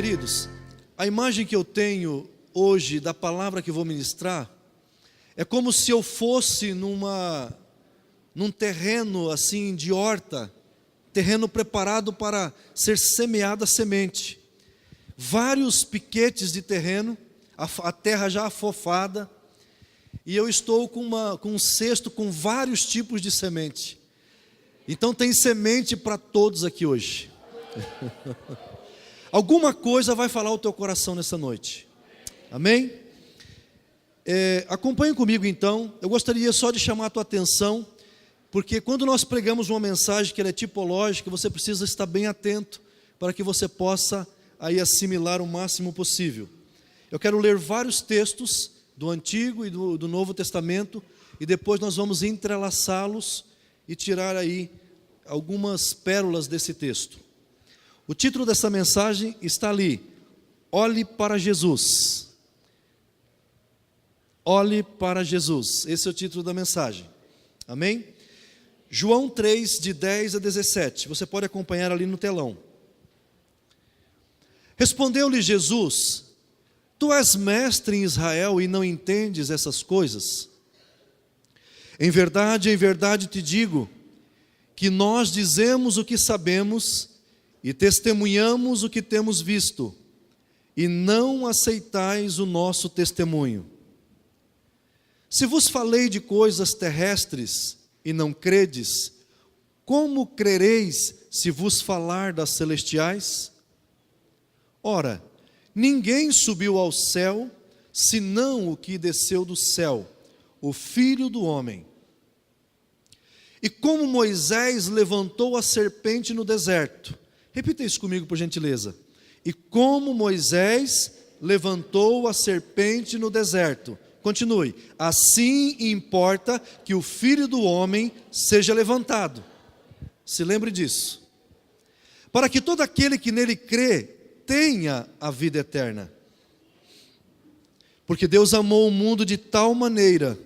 Queridos, a imagem que eu tenho hoje da palavra que vou ministrar é como se eu fosse num terreno assim de horta, terreno preparado para ser semeada a semente. Vários piquetes de terreno, a terra já afofada, e eu estou com um cesto com vários tipos de semente. Então tem semente para todos aqui hoje. Alguma coisa vai falar o teu coração nessa noite. Amém? Acompanhe comigo então. Eu gostaria só de chamar a tua atenção, porque quando nós pregamos uma mensagem que ela é tipológica, você precisa estar bem atento para que você possa aí assimilar o máximo possível. Eu quero ler vários textos do Antigo e do Novo Testamento, e depois nós vamos entrelaçá-los e tirar aí algumas pérolas desse texto. O título dessa mensagem está ali: Olhe para Jesus. Olhe para Jesus. Esse é o título da mensagem. Amém? João 3, de 10 a 17. Você pode acompanhar ali no telão. Respondeu-lhe Jesus: Tu és mestre em Israel e não entendes essas coisas? Em verdade te digo, que nós dizemos o que sabemos e testemunhamos o que temos visto, e não aceitais o nosso testemunho. Se vos falei de coisas terrestres e não credes, como crereis se vos falar das celestiais? Ora, ninguém subiu ao céu, senão o que desceu do céu, o Filho do Homem. E como Moisés levantou a serpente no deserto, repita isso comigo por gentileza. E como Moisés levantou a serpente no deserto, continue, assim importa que o Filho do Homem seja levantado. Se lembre disso. Para que todo aquele que nele crê tenha a vida eterna. Porque Deus amou o mundo de tal maneira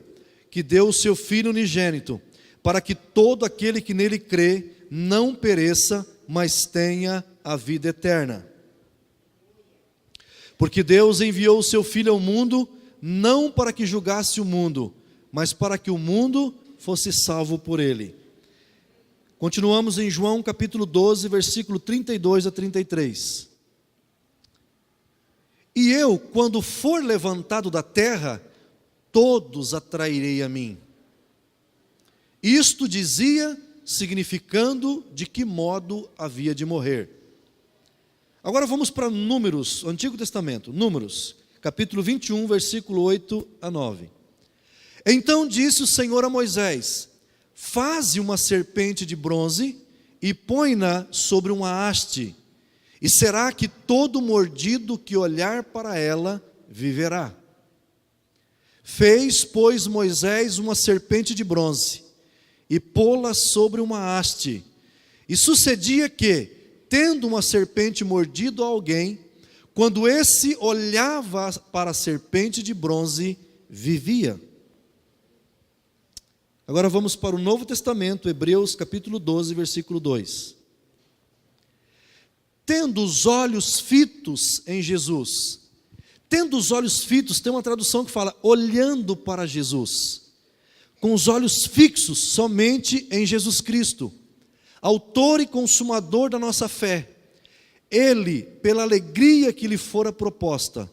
que deu o seu Filho unigênito, para que todo aquele que nele crê não pereça, mas tenha a vida eterna. Porque Deus enviou o seu Filho ao mundo, não para que julgasse o mundo, mas para que o mundo fosse salvo por ele. Continuamos em João capítulo 12, versículo 32 a 33. E eu, quando for levantado da terra, todos atrairei a mim. Isto dizia, significando de que modo havia de morrer. Agora vamos para Números, Antigo Testamento, Números, capítulo 21, versículo 8 a 9. Então disse o Senhor a Moisés: Faze uma serpente de bronze e põe-na sobre uma haste, e será que todo mordido que olhar para ela viverá. Fez, pois, Moisés uma serpente de bronze, e pô-la sobre uma haste. E sucedia que, tendo uma serpente mordido a alguém, quando esse olhava para a serpente de bronze, vivia. Agora vamos para o Novo Testamento, Hebreus capítulo 12, versículo 2. Tendo os olhos fitos em Jesus. Tendo os olhos fitos, tem uma tradução que fala, olhando para Jesus. Com os olhos fixos somente em Jesus Cristo, autor e consumador da nossa fé. Ele, pela alegria que lhe fora proposta,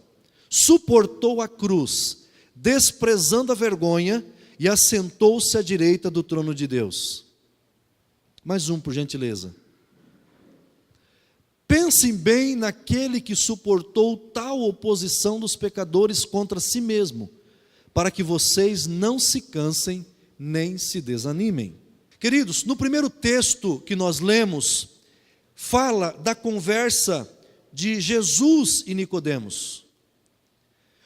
suportou a cruz, desprezando a vergonha, e assentou-se à direita do trono de Deus. Mais um, por gentileza. Pensem bem naquele que suportou tal oposição dos pecadores contra si mesmo, para que vocês não se cansem nem se desanimem. Queridos, no primeiro texto que nós lemos, fala da conversa de Jesus e Nicodemos.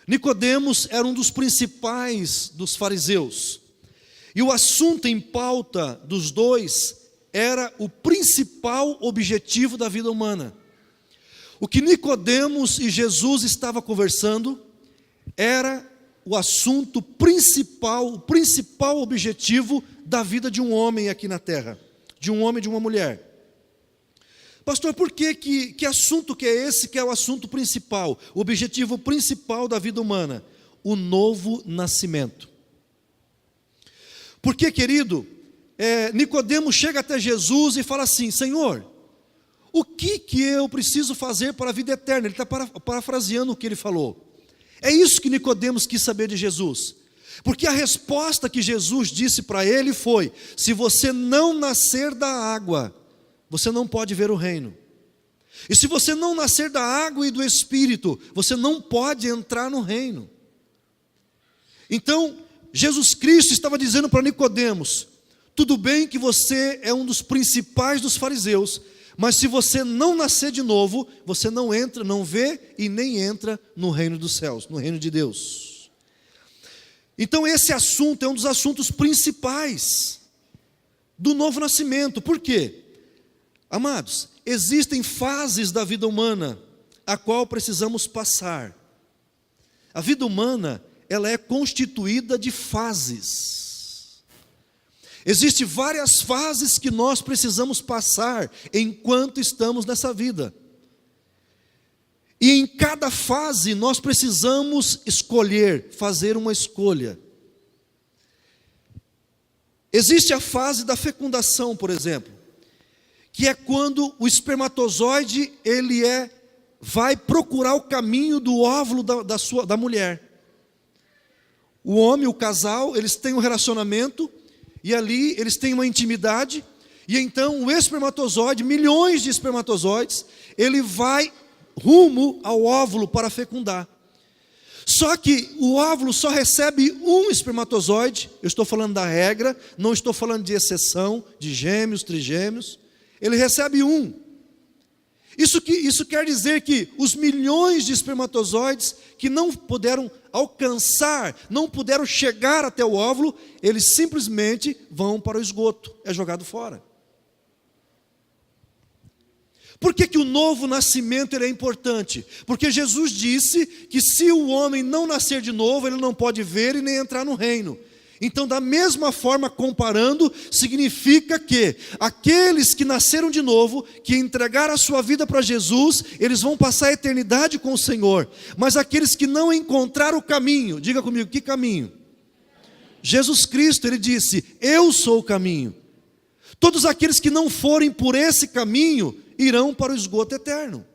Nicodemos era um dos principais dos fariseus, e o assunto em pauta dos dois era o principal objetivo da vida humana. O que Nicodemos e Jesus estavam conversando era o assunto principal, o principal objetivo da vida de um homem aqui na terra, de um homem e de uma mulher. Pastor, por que assunto que é esse que é o assunto principal, o objetivo principal da vida humana? O novo nascimento. Porque, querido, Nicodemos chega até Jesus e fala assim: Senhor, o que eu preciso fazer para a vida eterna? Ele está parafraseando o que ele falou. É isso que Nicodemos quis saber de Jesus. Porque a resposta que Jesus disse para ele foi: se você não nascer da água, você não pode ver o reino. E se você não nascer da água e do Espírito, você não pode entrar no reino. Então, Jesus Cristo estava dizendo para Nicodemos: tudo bem que você é um dos principais dos fariseus, mas se você não nascer de novo, você não entra, não vê e nem entra no reino dos céus, no reino de Deus. Então esse assunto é um dos assuntos principais do novo nascimento. Por quê? Amados, existem fases da vida humana a qual precisamos passar. A vida humana, ela é constituída de fases. Existem várias fases que nós precisamos passar enquanto estamos nessa vida. E em cada fase nós precisamos escolher, fazer uma escolha. Existe a fase da fecundação, por exemplo, que é quando o espermatozoide vai procurar o caminho do óvulo da mulher. O homem, o casal, eles têm um relacionamento, e ali eles têm uma intimidade, e então o espermatozoide, milhões de espermatozoides, ele vai rumo ao óvulo para fecundar. Só que o óvulo só recebe um espermatozoide. Eu estou falando da regra, não estou falando de exceção, de gêmeos, trigêmeos. Ele recebe um. Isso quer dizer que os milhões de espermatozoides que não puderam alcançar, não puderam chegar até o óvulo, eles simplesmente vão para o esgoto, é jogado fora. Por que o novo nascimento ele é importante? Porque Jesus disse que se o homem não nascer de novo, ele não pode ver e nem entrar no reino. Então, da mesma forma, comparando, significa que aqueles que nasceram de novo, que entregaram a sua vida para Jesus, eles vão passar a eternidade com o Senhor. Mas aqueles que não encontraram o caminho, diga comigo, que caminho? Jesus Cristo, ele disse: eu sou o caminho. Todos aqueles que não forem por esse caminho, irão para o esgoto eterno.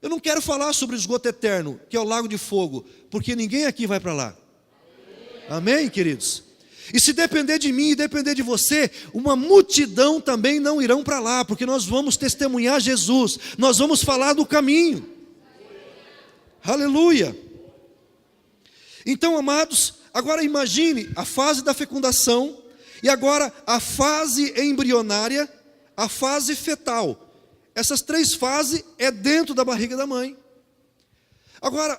Eu não quero falar sobre o esgoto eterno, que é o lago de fogo, porque ninguém aqui vai para lá. Amém, queridos? E se depender de mim e depender de você, uma multidão também não irão para lá, porque nós vamos testemunhar Jesus, nós vamos falar do caminho. Aleluia! Então, amados, agora imagine a fase da fecundação, e agora a fase embrionária, a fase fetal. Essas três fases é dentro da barriga da mãe. Agora,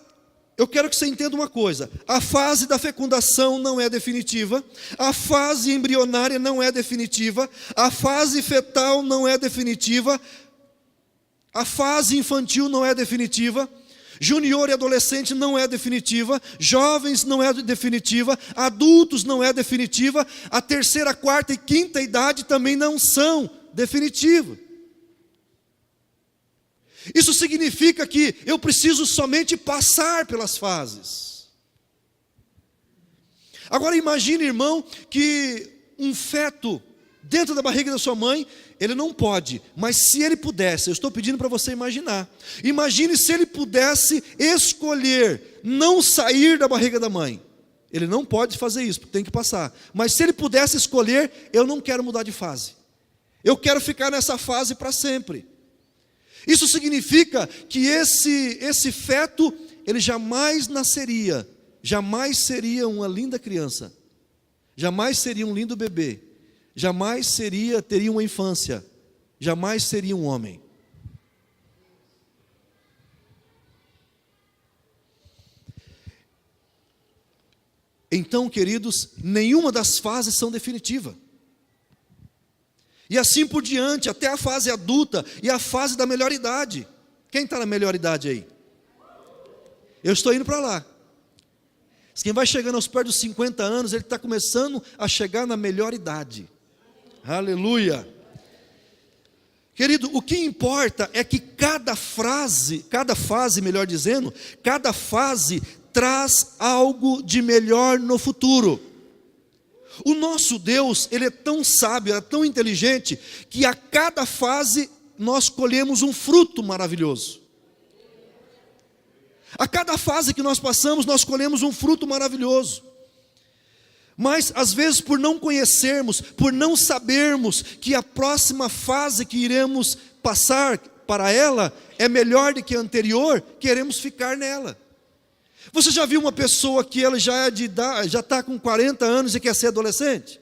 eu quero que você entenda uma coisa: a fase da fecundação não é definitiva, a fase embrionária não é definitiva, a fase fetal não é definitiva, a fase infantil não é definitiva, junior e adolescente não é definitiva, jovens não é definitiva, adultos não é definitiva, a terceira, quarta e quinta idade também não são definitivas. Isso significa que eu preciso somente passar pelas fases. Agora imagine, irmão, que um feto dentro da barriga da sua mãe, ele não pode, mas se ele pudesse, eu estou pedindo para você imaginar. Imagine se ele pudesse escolher não sair da barriga da mãe. Ele não pode fazer isso, porque tem que passar. Mas se ele pudesse escolher, eu não quero mudar de fase. Eu quero ficar nessa fase para sempre. Isso significa que esse feto, ele jamais nasceria, jamais seria uma linda criança, jamais seria um lindo bebê, jamais teria uma infância, jamais seria um homem. Então, queridos, nenhuma das fases são definitivas. E assim por diante, até a fase adulta e a fase da melhor idade. Quem está na melhor idade aí? Eu estou indo para lá. Quem vai chegando aos pés dos 50 anos, ele está começando a chegar na melhor idade. Aleluia! Querido, o que importa é que cada fase, melhor dizendo, cada fase traz algo de melhor no futuro. O nosso Deus, Ele é tão sábio, é tão inteligente, que a cada fase nós colhemos um fruto maravilhoso. A cada fase que nós passamos, nós colhemos um fruto maravilhoso. Mas, às vezes, por não conhecermos, por não sabermos que a próxima fase que iremos passar para ela é melhor do que a anterior, queremos ficar nela. Você já viu uma pessoa que ela já é de idade, já está com 40 anos e quer ser adolescente?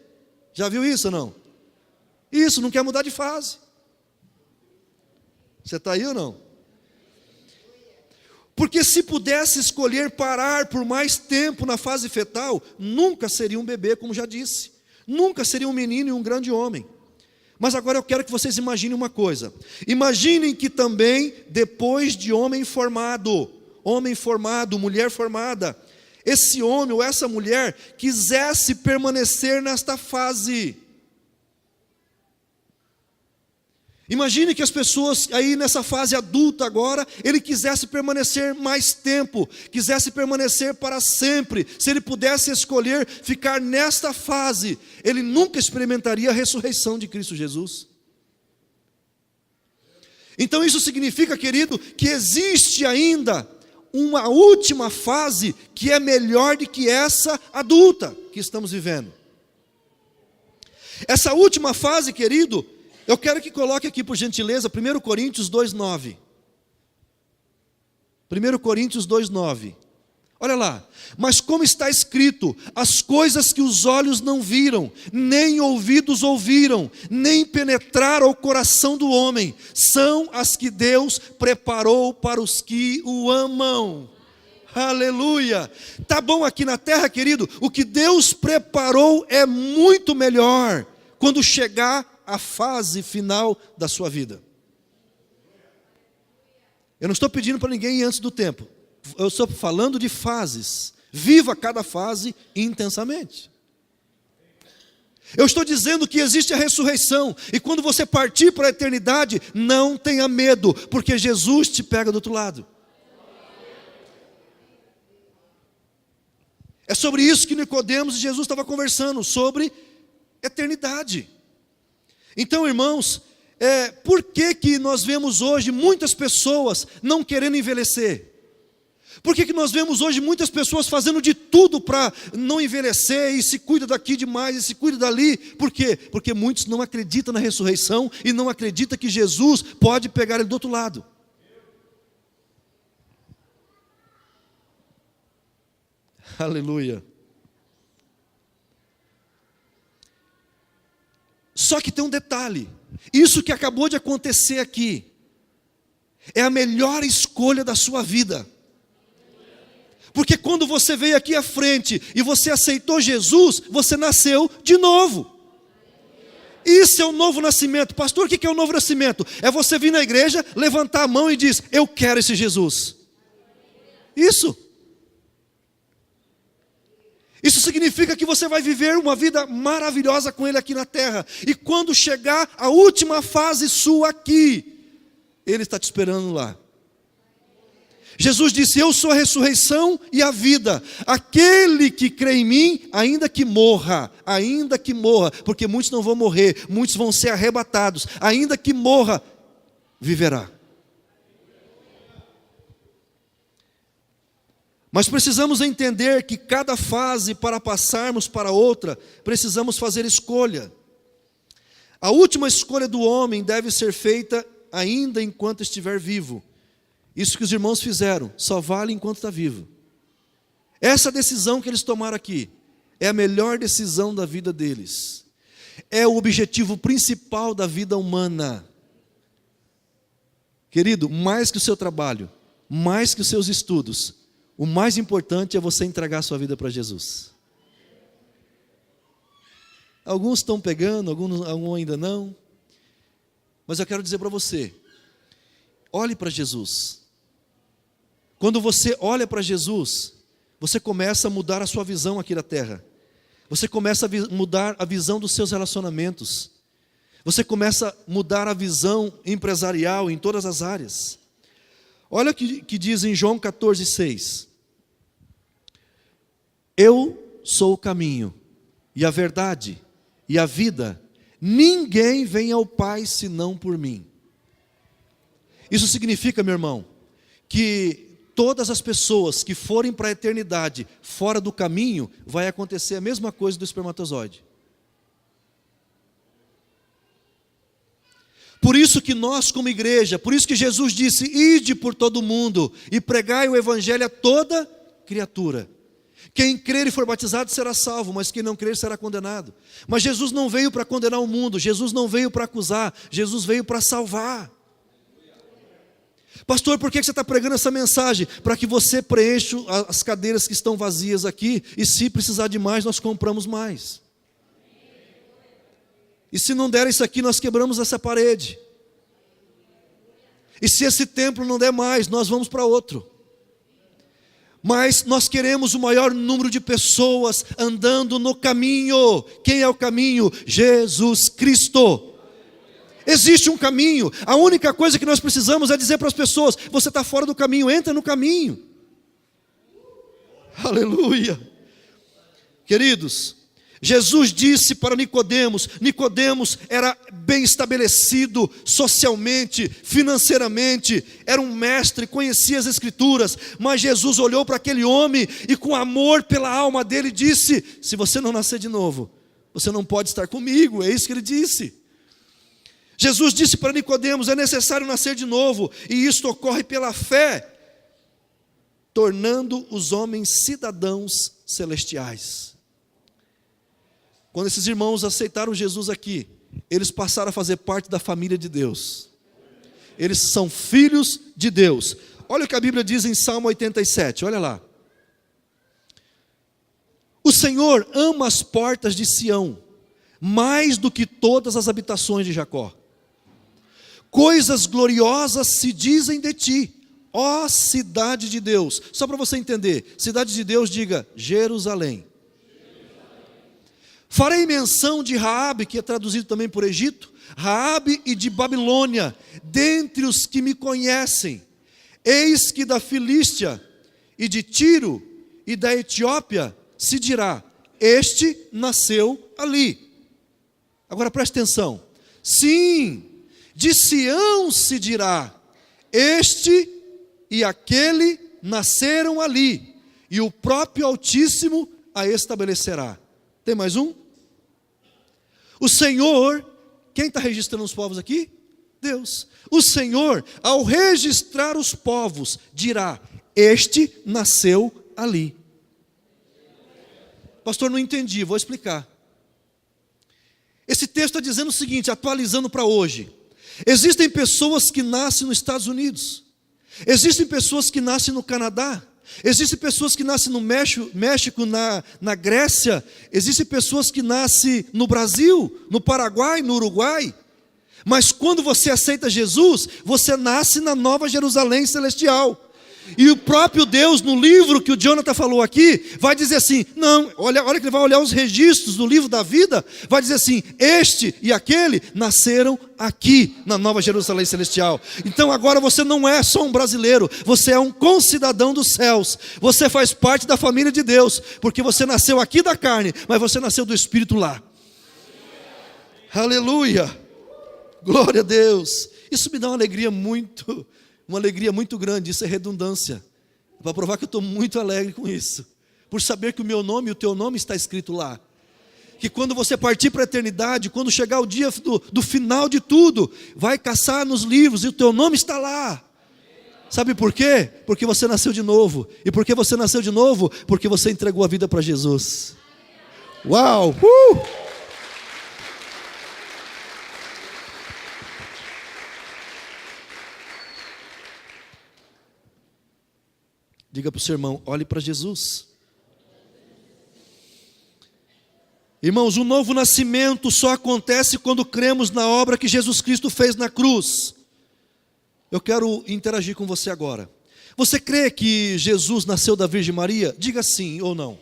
Já viu isso ou não? Isso, não quer mudar de fase. Você está aí ou não? Porque se pudesse escolher parar por mais tempo na fase fetal, nunca seria um bebê, como já disse. Nunca seria um menino e um grande homem. Mas agora eu quero que vocês imaginem uma coisa. Imaginem que também, depois de homem formado, mulher formada, esse homem ou essa mulher quisesse permanecer nesta fase. Imagine que as pessoas aí nessa fase adulta agora, ele quisesse permanecer mais tempo, quisesse permanecer para sempre. Se ele pudesse escolher ficar nesta fase, ele nunca experimentaria a ressurreição de Cristo Jesus. Então isso significa, querido, que existe ainda uma última fase que é melhor do que essa adulta que estamos vivendo. Essa última fase, querido, eu quero que coloque aqui, por gentileza, 1 Coríntios 2,9. 1 Coríntios 2,9. Olha lá. Mas como está escrito, as coisas que os olhos não viram, nem ouvidos ouviram, nem penetraram ao coração do homem, são as que Deus preparou para os que o amam. Aleluia. Tá bom aqui na terra, querido, o que Deus preparou é muito melhor quando chegar a fase final da sua vida. Eu não estou pedindo para ninguém ir antes do tempo. Eu estou falando de fases. Viva cada fase intensamente. Eu estou dizendo que existe a ressurreição. E quando você partir para a eternidade, não tenha medo, porque Jesus te pega do outro lado. É sobre isso que Nicodemos e Jesus estavam conversando, sobre eternidade. Então, irmãos, por que nós vemos hoje muitas pessoas não querendo envelhecer? Por que nós vemos hoje muitas pessoas fazendo de tudo para não envelhecer, e se cuida daqui demais, e se cuida dali? Por quê? Porque muitos não acreditam na ressurreição, e não acreditam que Jesus pode pegar ele do outro lado. Aleluia. Só que tem um detalhe, isso que acabou de acontecer aqui, é a melhor escolha da sua vida. Porque quando você veio aqui à frente, e você aceitou Jesus, você nasceu de novo. Isso é o novo nascimento. Pastor, o que é o novo nascimento? É você vir na igreja, levantar a mão e dizer, eu quero esse Jesus. Isso significa que você vai viver uma vida maravilhosa com Ele aqui na terra. E quando chegar a última fase sua aqui, Ele está te esperando lá. Jesus disse, eu sou a ressurreição e a vida. Aquele que crê em mim, ainda que morra, porque muitos não vão morrer, muitos vão ser arrebatados, ainda que morra, viverá. Mas precisamos entender que cada fase, para passarmos para outra, precisamos fazer escolha. A última escolha do homem deve ser feita ainda enquanto estiver vivo. Isso que os irmãos fizeram, só vale enquanto está vivo. Essa decisão que eles tomaram aqui, é a melhor decisão da vida deles. É o objetivo principal da vida humana. Querido, mais que o seu trabalho, mais que os seus estudos, o mais importante é você entregar a sua vida para Jesus. Alguns estão pegando, alguns ainda não. Mas eu quero dizer para você, olhe para Jesus. Quando você olha para Jesus, você começa a mudar a sua visão aqui na terra. Você começa a mudar a visão dos seus relacionamentos. Você começa a mudar a visão empresarial em todas as áreas. Olha o que diz em João 14,6. Eu sou o caminho, e a verdade, e a vida. Ninguém vem ao Pai senão por mim. Isso significa, meu irmão, que todas as pessoas que forem para a eternidade fora do caminho, vai acontecer a mesma coisa do espermatozoide. Por isso que nós como igreja, por isso que Jesus disse, ide por todo mundo e pregai o evangelho a toda criatura. Quem crer e for batizado será salvo, mas quem não crer será condenado. Mas Jesus não veio para condenar o mundo, Jesus não veio para acusar, Jesus veio para salvar. Pastor, por que você está pregando essa mensagem? Para que você preencha as cadeiras que estão vazias aqui, e se precisar de mais, nós compramos mais. E se não der isso aqui, nós quebramos essa parede. E se esse templo não der mais, nós vamos para outro. Mas nós queremos o maior número de pessoas andando no caminho. Quem é o caminho? Jesus Cristo. Existe um caminho. A única coisa que nós precisamos é dizer para as pessoas, você está fora do caminho, entra no caminho. Aleluia. Queridos, Jesus disse para Nicodemos, Nicodemos era bem estabelecido socialmente, financeiramente, era um mestre, conhecia as escrituras, mas Jesus olhou para aquele homem e com amor pela alma dele disse, se você não nascer de novo, você não pode estar comigo, é isso que ele disse. Jesus disse para Nicodemos, é necessário nascer de novo, e isto ocorre pela fé, tornando os homens cidadãos celestiais. Quando esses irmãos aceitaram Jesus aqui, eles passaram a fazer parte da família de Deus. Eles são filhos de Deus. Olha o que a Bíblia diz em Salmo 87, olha lá. O Senhor ama as portas de Sião, mais do que todas as habitações de Jacó. Coisas gloriosas se dizem de ti, ó cidade de Deus. Só para você entender, cidade de Deus, diga Jerusalém. Farei menção de Raabe, que é traduzido também por Egito, Raabe e de Babilônia, dentre os que me conhecem. Eis que da Filístia e de Tiro e da Etiópia se dirá, este nasceu ali. Agora preste atenção. Sim, de Sião se dirá, este e aquele nasceram ali, e o próprio Altíssimo a estabelecerá. Tem mais um? O Senhor, quem está registrando os povos aqui? Deus. O Senhor, ao registrar os povos, dirá, este nasceu ali. Pastor, não entendi, vou explicar. Esse texto está dizendo o seguinte, atualizando para hoje. Existem pessoas que nascem nos Estados Unidos. Existem pessoas que nascem no Canadá. Existem pessoas que nascem no México, na Grécia. Existem pessoas que nascem no Brasil, no Paraguai, no Uruguai. Mas quando você aceita Jesus, você nasce na Nova Jerusalém Celestial. E o próprio Deus, no livro que o Jonathan falou aqui, vai dizer assim, não, olha que ele vai olhar os registros do livro da vida, vai dizer assim, este e aquele nasceram aqui na Nova Jerusalém Celestial. Então agora você não é só um brasileiro, você é um concidadão dos céus, você faz parte da família de Deus, porque você nasceu aqui da carne, mas você nasceu do Espírito lá. Aleluia, glória a Deus. Isso me dá uma alegria muito grande, isso é redundância, para provar que eu estou muito alegre com isso, por saber que o meu nome e o teu nome está escrito lá, que quando você partir para a eternidade, quando chegar o dia do final de tudo, vai caçar nos livros e o teu nome está lá. Sabe por quê? Porque você nasceu de novo. E por que você nasceu de novo? Porque você entregou a vida para Jesus. Uau! Diga para o seu irmão, olhe para Jesus. Irmãos, o novo nascimento só acontece quando cremos na obra que Jesus Cristo fez na cruz. Eu quero interagir com você agora. Você crê que Jesus nasceu da Virgem Maria? Diga sim ou não.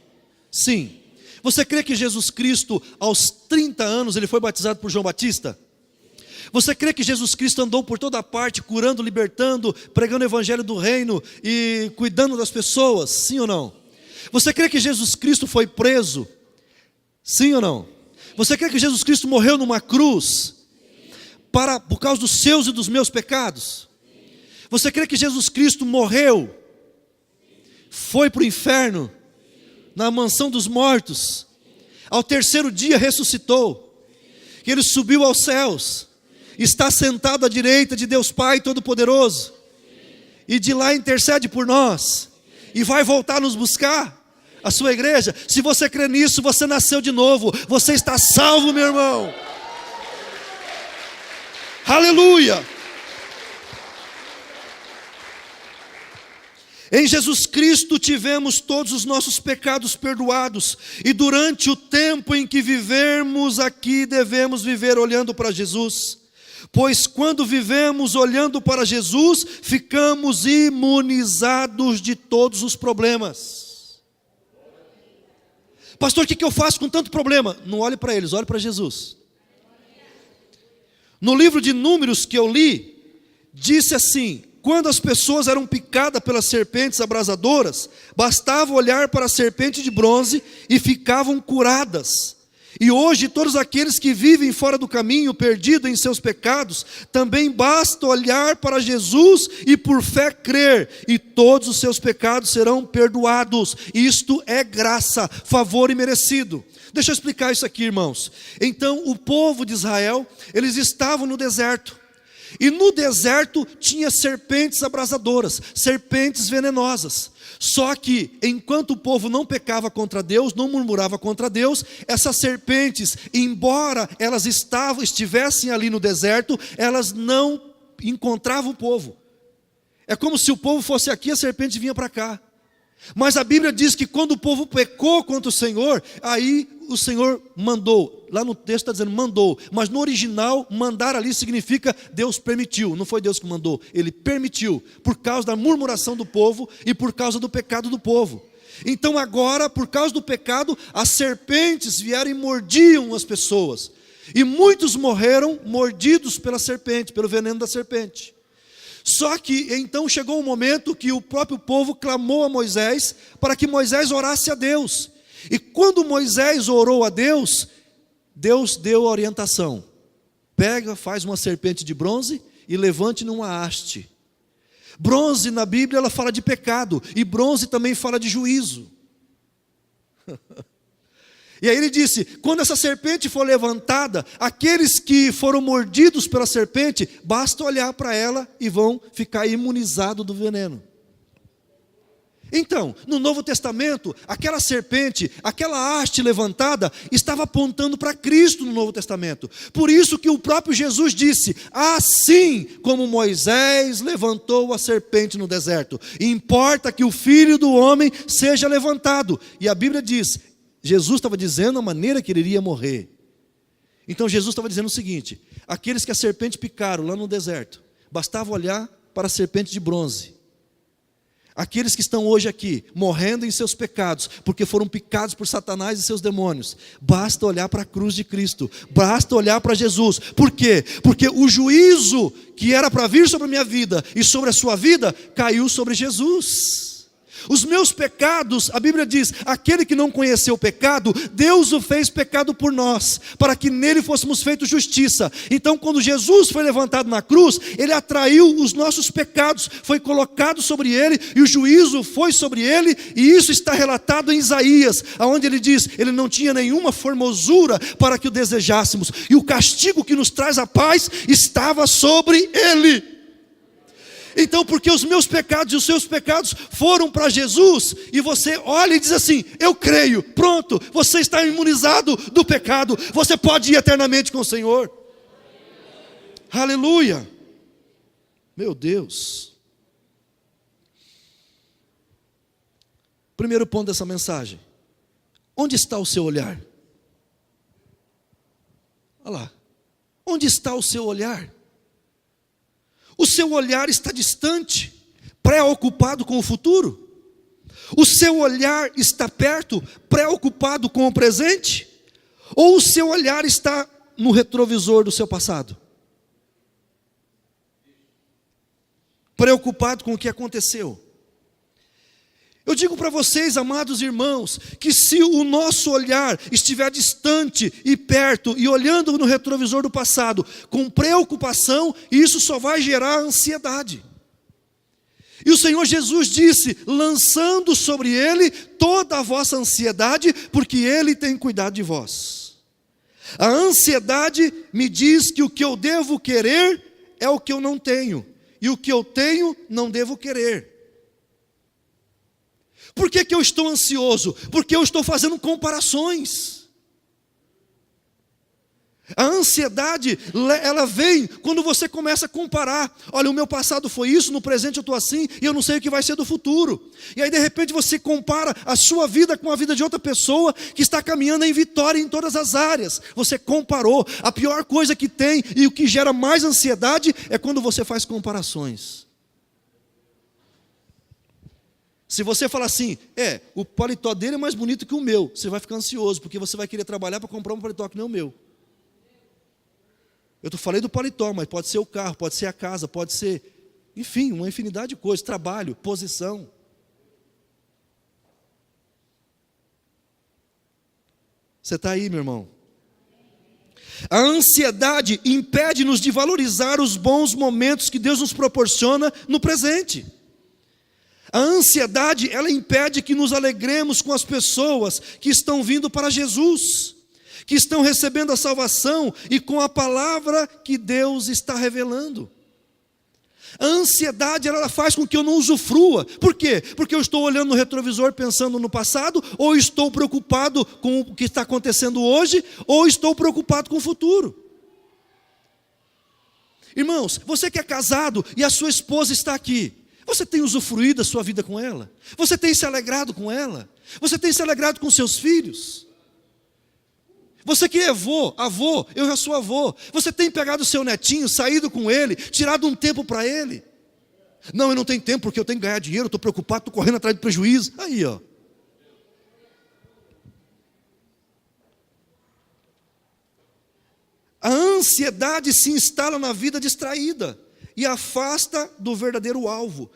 Sim. Você crê que Jesus Cristo, aos 30 anos, ele foi batizado por João Batista? Você crê que Jesus Cristo andou por toda parte, curando, libertando, pregando o evangelho do reino e cuidando das pessoas? Sim ou não? Você crê que Jesus Cristo foi preso? Sim ou não? Você crê que Jesus Cristo morreu numa cruz por causa dos seus e dos meus pecados? Você crê que Jesus Cristo morreu, foi para o inferno, na mansão dos mortos, ao terceiro dia ressuscitou, que Ele subiu aos céus, está sentado à direita de Deus Pai Todo-Poderoso, e de lá intercede por nós, e vai voltar nos buscar, a sua igreja? Se você crê nisso, você nasceu de novo, você está salvo, meu irmão. Aleluia! Em Jesus Cristo tivemos todos os nossos pecados perdoados, e durante o tempo em que vivermos aqui, devemos viver olhando para Jesus, pois quando vivemos olhando para Jesus, ficamos imunizados de todos os problemas. Pastor, o que eu faço com tanto problema? Não olhe para eles, olhe para Jesus. No livro de Números que eu li, disse assim: quando as pessoas eram picadas pelas serpentes abrasadoras, bastava olhar para a serpente de bronze e ficavam curadas. E hoje todos aqueles que vivem fora do caminho, perdidos em seus pecados, também basta olhar para Jesus e por fé crer, e todos os seus pecados serão perdoados. Isto é graça, favor imerecido. Deixa eu explicar isso aqui, irmãos. Então o povo de Israel, eles estavam no deserto. E no deserto tinha serpentes abrasadoras, serpentes venenosas. Só que enquanto o povo não pecava contra Deus, não murmurava contra Deus, essas serpentes, embora elas estivessem ali no deserto, elas não encontravam o povo. É como se o povo fosse aqui, a serpente vinha para cá. Mas a Bíblia diz que quando o povo pecou contra o Senhor, aí o Senhor mandou. Lá no texto está dizendo mandou, mas no original mandar ali significa Deus permitiu. Não foi Deus que mandou, Ele permitiu, por causa da murmuração do povo e por causa do pecado do povo. Então agora, por causa do pecado, as serpentes vieram e mordiam as pessoas, e muitos morreram mordidos pela serpente, pelo veneno da serpente. Só que então chegou um momento que o próprio povo clamou a Moisés para que Moisés orasse a Deus. E quando Moisés orou a Deus, Deus deu a orientação: pega, faz uma serpente de bronze e levante numa haste. Bronze na Bíblia ela fala de pecado, e bronze também fala de juízo. E aí ele disse: quando essa serpente for levantada, aqueles que foram mordidos pela serpente, basta olhar para ela e vão ficar imunizados do veneno. Então, no Novo Testamento, aquela serpente, aquela haste levantada, estava apontando para Cristo no Novo Testamento. Por isso que o próprio Jesus disse: assim como Moisés levantou a serpente no deserto, importa que o Filho do Homem seja levantado. E a Bíblia diz, Jesus estava dizendo a maneira que ele iria morrer. Então Jesus estava dizendo o seguinte: aqueles que a serpente picaram lá no deserto, bastava olhar para a serpente de bronze. Aqueles que estão hoje aqui, morrendo em seus pecados, porque foram picados por Satanás e seus demônios, basta olhar para a cruz de Cristo, basta olhar para Jesus. Por quê? Porque o juízo que era para vir sobre a minha vida e sobre a sua vida, caiu sobre Jesus. Os meus pecados, a Bíblia diz, aquele que não conheceu o pecado, Deus o fez pecado por nós, para que nele fôssemos feitos justiça. Então quando Jesus foi levantado na cruz, ele atraiu os nossos pecados, foi colocado sobre ele, e o juízo foi sobre ele, e isso está relatado em Isaías, onde ele diz, ele não tinha nenhuma formosura para que o desejássemos, e o castigo que nos traz a paz estava sobre ele. Então, porque os meus pecados e os seus pecados foram para Jesus, e você olha e diz assim: eu creio, pronto, você está imunizado do pecado, você pode ir eternamente com o Senhor. Aleluia. Meu Deus. Primeiro ponto dessa mensagem: onde está o seu olhar? Olha lá, onde está o seu olhar? O seu olhar está distante, preocupado com o futuro? O seu olhar está perto, preocupado com o presente? Ou o seu olhar está no retrovisor do seu passado? preocupado com o que aconteceu. Eu digo para vocês, amados irmãos, que se o nosso olhar estiver distante e perto e olhando no retrovisor do passado com preocupação, isso só vai gerar ansiedade. E o Senhor Jesus disse, lançando sobre Ele toda a vossa ansiedade, porque Ele tem cuidado de vós. A ansiedade me diz que o que eu devo querer é o que eu não tenho, e o que eu tenho não devo querer. Por que eu estou ansioso? Porque eu estou fazendo comparações. A ansiedade, ela vem quando você começa a comparar. Olha, o meu passado foi isso, no presente eu estou assim, e eu não sei o que vai ser do futuro. E aí de repente você compara a sua vida com a vida de outra pessoa que está caminhando em vitória em todas as áreas. Você comparou. A pior coisa que tem e o que gera mais ansiedade é quando você faz comparações. Se você falar assim, o paletó dele é mais bonito que o meu, você vai ficar ansioso, porque você vai querer trabalhar para comprar um paletó que nem o meu. Eu falei do paletó, mas pode ser o carro, pode ser a casa, pode ser, enfim, uma infinidade de coisas, trabalho, posição. Você está aí, meu irmão? A ansiedade impede-nos de valorizar os bons momentos que Deus nos proporciona no presente. A ansiedade, ela impede que nos alegremos com as pessoas que estão vindo para Jesus, que estão recebendo a salvação e com a palavra que Deus está revelando. A ansiedade, ela faz com que eu não usufrua. Por quê? Porque eu estou olhando no retrovisor pensando no passado, ou estou preocupado com o que está acontecendo hoje, ou estou preocupado com o futuro. Irmãos, você que é casado e a sua esposa está aqui, você tem usufruído da sua vida com ela? Você tem se alegrado com ela? Você tem se alegrado com seus filhos? Você que é avô, eu já sou avô. Você tem pegado o seu netinho, saído com ele, tirado um tempo para ele? Não, eu não tenho tempo porque eu tenho que ganhar dinheiro, estou preocupado, estou correndo atrás de prejuízo. Aí, ó. A ansiedade se instala na vida distraída e afasta do verdadeiro alvo,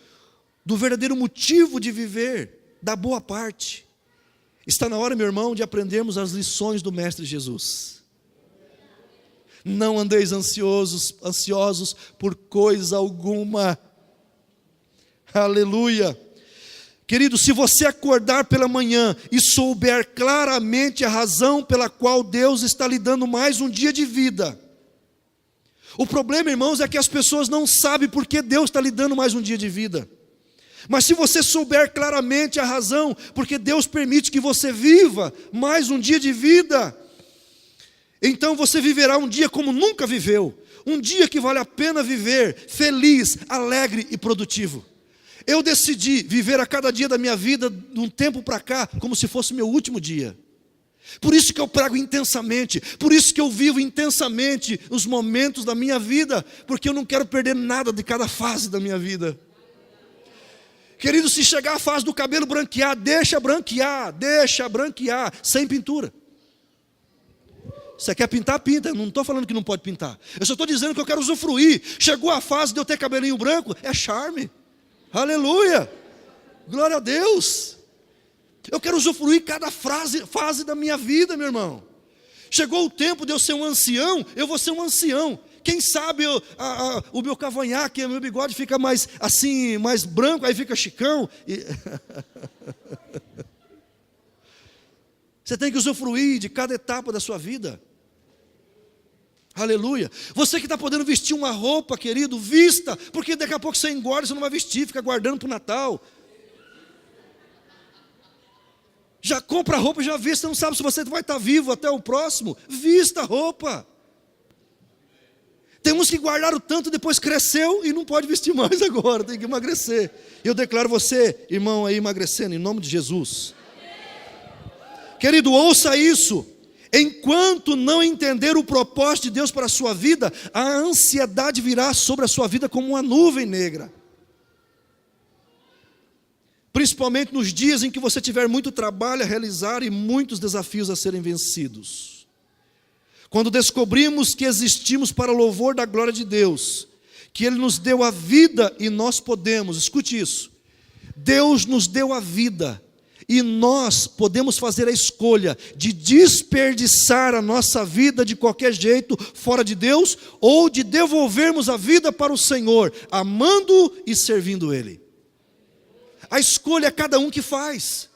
do verdadeiro motivo de viver, da boa parte. Está na hora, meu irmão, de aprendermos as lições do Mestre Jesus. Não andeis ansiosos por coisa alguma. Aleluia. Querido, se você acordar pela manhã e souber claramente a razão pela qual Deus está lhe dando mais um dia de vida. O problema, irmãos, é que as pessoas não sabem por que Deus está lhe dando mais um dia de vida. Mas se você souber claramente a razão, porque Deus permite que você viva mais um dia de vida, então você viverá um dia como nunca viveu. Um dia que vale a pena viver, feliz, alegre e produtivo. Eu decidi viver a cada dia da minha vida, de um tempo para cá, como se fosse meu último dia. Por isso que eu prego intensamente, por isso que eu vivo intensamente os momentos da minha vida, porque eu não quero perder nada de cada fase da minha vida. Querido, se chegar a fase do cabelo branquear, deixa branquear, sem pintura. Você quer pintar, pinta, eu não estou falando que não pode pintar, eu só estou dizendo que eu quero usufruir. Chegou a fase de eu ter cabelinho branco, é charme, aleluia, glória a Deus. Eu quero usufruir cada fase da minha vida, meu irmão. Chegou o tempo de eu ser um ancião, eu vou ser um ancião. Quem sabe o meu cavanhaque, o meu bigode fica mais assim, mais branco, aí fica chicão. Você tem que usufruir de cada etapa da sua vida. Aleluia. Você que está podendo vestir uma roupa, querido, vista, porque daqui a pouco você engorda, você não vai vestir, fica guardando para o Natal. Já compra a roupa, já vista, não sabe se você vai estar vivo até o próximo. Vista a roupa. Tem uns que guardaram tanto, depois cresceu e não pode vestir mais agora, tem que emagrecer. Eu declaro você, irmão, aí emagrecendo, em nome de Jesus. Querido, ouça isso. Enquanto não entender o propósito de Deus para a sua vida, a ansiedade virá sobre a sua vida como uma nuvem negra. Principalmente nos dias em que você tiver muito trabalho a realizar e muitos desafios a serem vencidos. Quando descobrimos que existimos para o louvor da glória de Deus, que Ele nos deu a vida e nós podemos, escute isso, Deus nos deu a vida e nós podemos fazer a escolha de desperdiçar a nossa vida de qualquer jeito, fora de Deus, ou de devolvermos a vida para o Senhor, amando e servindo Ele. A escolha é cada um que faz.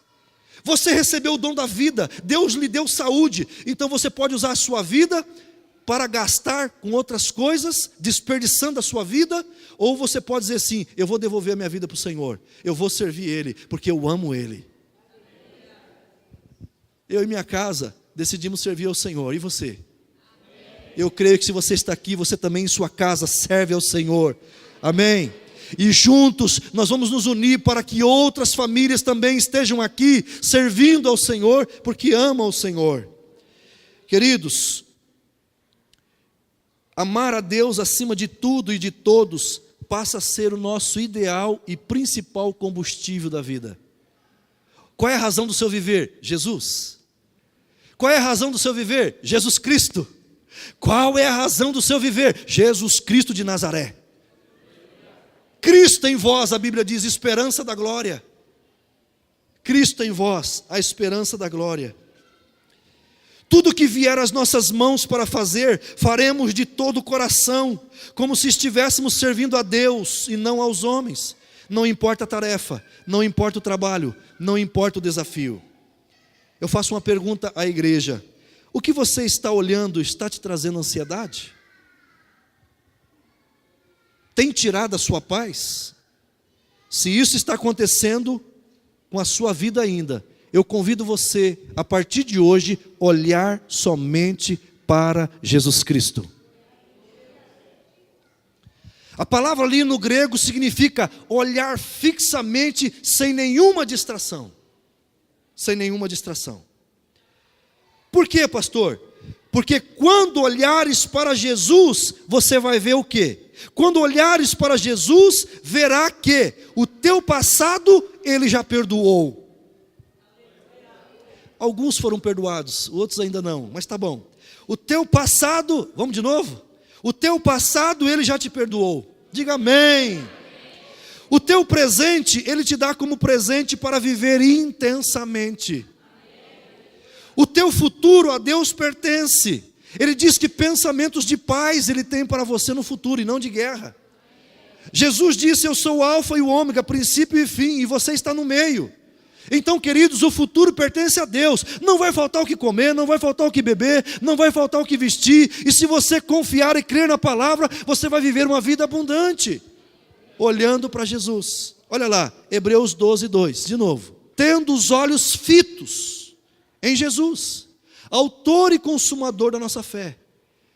Você recebeu o dom da vida, Deus lhe deu saúde, então você pode usar a sua vida para gastar com outras coisas, desperdiçando a sua vida, ou você pode dizer assim, eu vou devolver a minha vida para o Senhor, eu vou servir Ele, porque eu amo Ele. Eu e minha casa decidimos servir ao Senhor, e você? Eu creio que se você está aqui, você também em sua casa serve ao Senhor, amém? E juntos nós vamos nos unir para que outras famílias também estejam aqui, servindo ao Senhor, porque amam ao Senhor. Queridos, amar a Deus acima de tudo e de todos, passa a ser o nosso ideal e principal combustível da vida. Qual é a razão do seu viver? Jesus. Qual é a razão do seu viver? Jesus Cristo. Qual é a razão do seu viver? Jesus Cristo de Nazaré. Cristo em vós, a Bíblia diz, esperança da glória. Cristo em vós, a esperança da glória. Tudo que vier às nossas mãos para fazer, faremos de todo o coração, como se estivéssemos servindo a Deus e não aos homens. Não importa a tarefa, não importa o trabalho, não importa o desafio. Eu faço uma pergunta à igreja: o que você está olhando está te trazendo ansiedade? Tem tirado a sua paz? Se isso está acontecendo com a sua vida ainda, eu convido você, a partir de hoje, olhar somente para Jesus Cristo. A palavra ali no grego significa olhar fixamente, sem nenhuma distração. Sem nenhuma distração. Por quê, pastor? Porque quando olhares para Jesus, você vai ver o quê? Quando olhares para Jesus, verá que o teu passado Ele já perdoou. Alguns foram perdoados, outros ainda não, mas tá bom. O teu passado, vamos de novo? O teu passado Ele já te perdoou. Diga amém. O teu presente Ele te dá como presente para viver intensamente. O teu futuro a Deus pertence. Ele diz que pensamentos de paz Ele tem para você no futuro e não de guerra. Jesus disse, eu sou o alfa e o ômega, princípio e fim, e você está no meio. Então, queridos, o futuro pertence a Deus. Não vai faltar o que comer, não vai faltar o que beber, não vai faltar o que vestir. E se você confiar e crer na palavra, você vai viver uma vida abundante, olhando para Jesus. Olha lá, Hebreus 12, 2, de novo. Tendo os olhos fitos em Jesus, autor e consumador da nossa fé.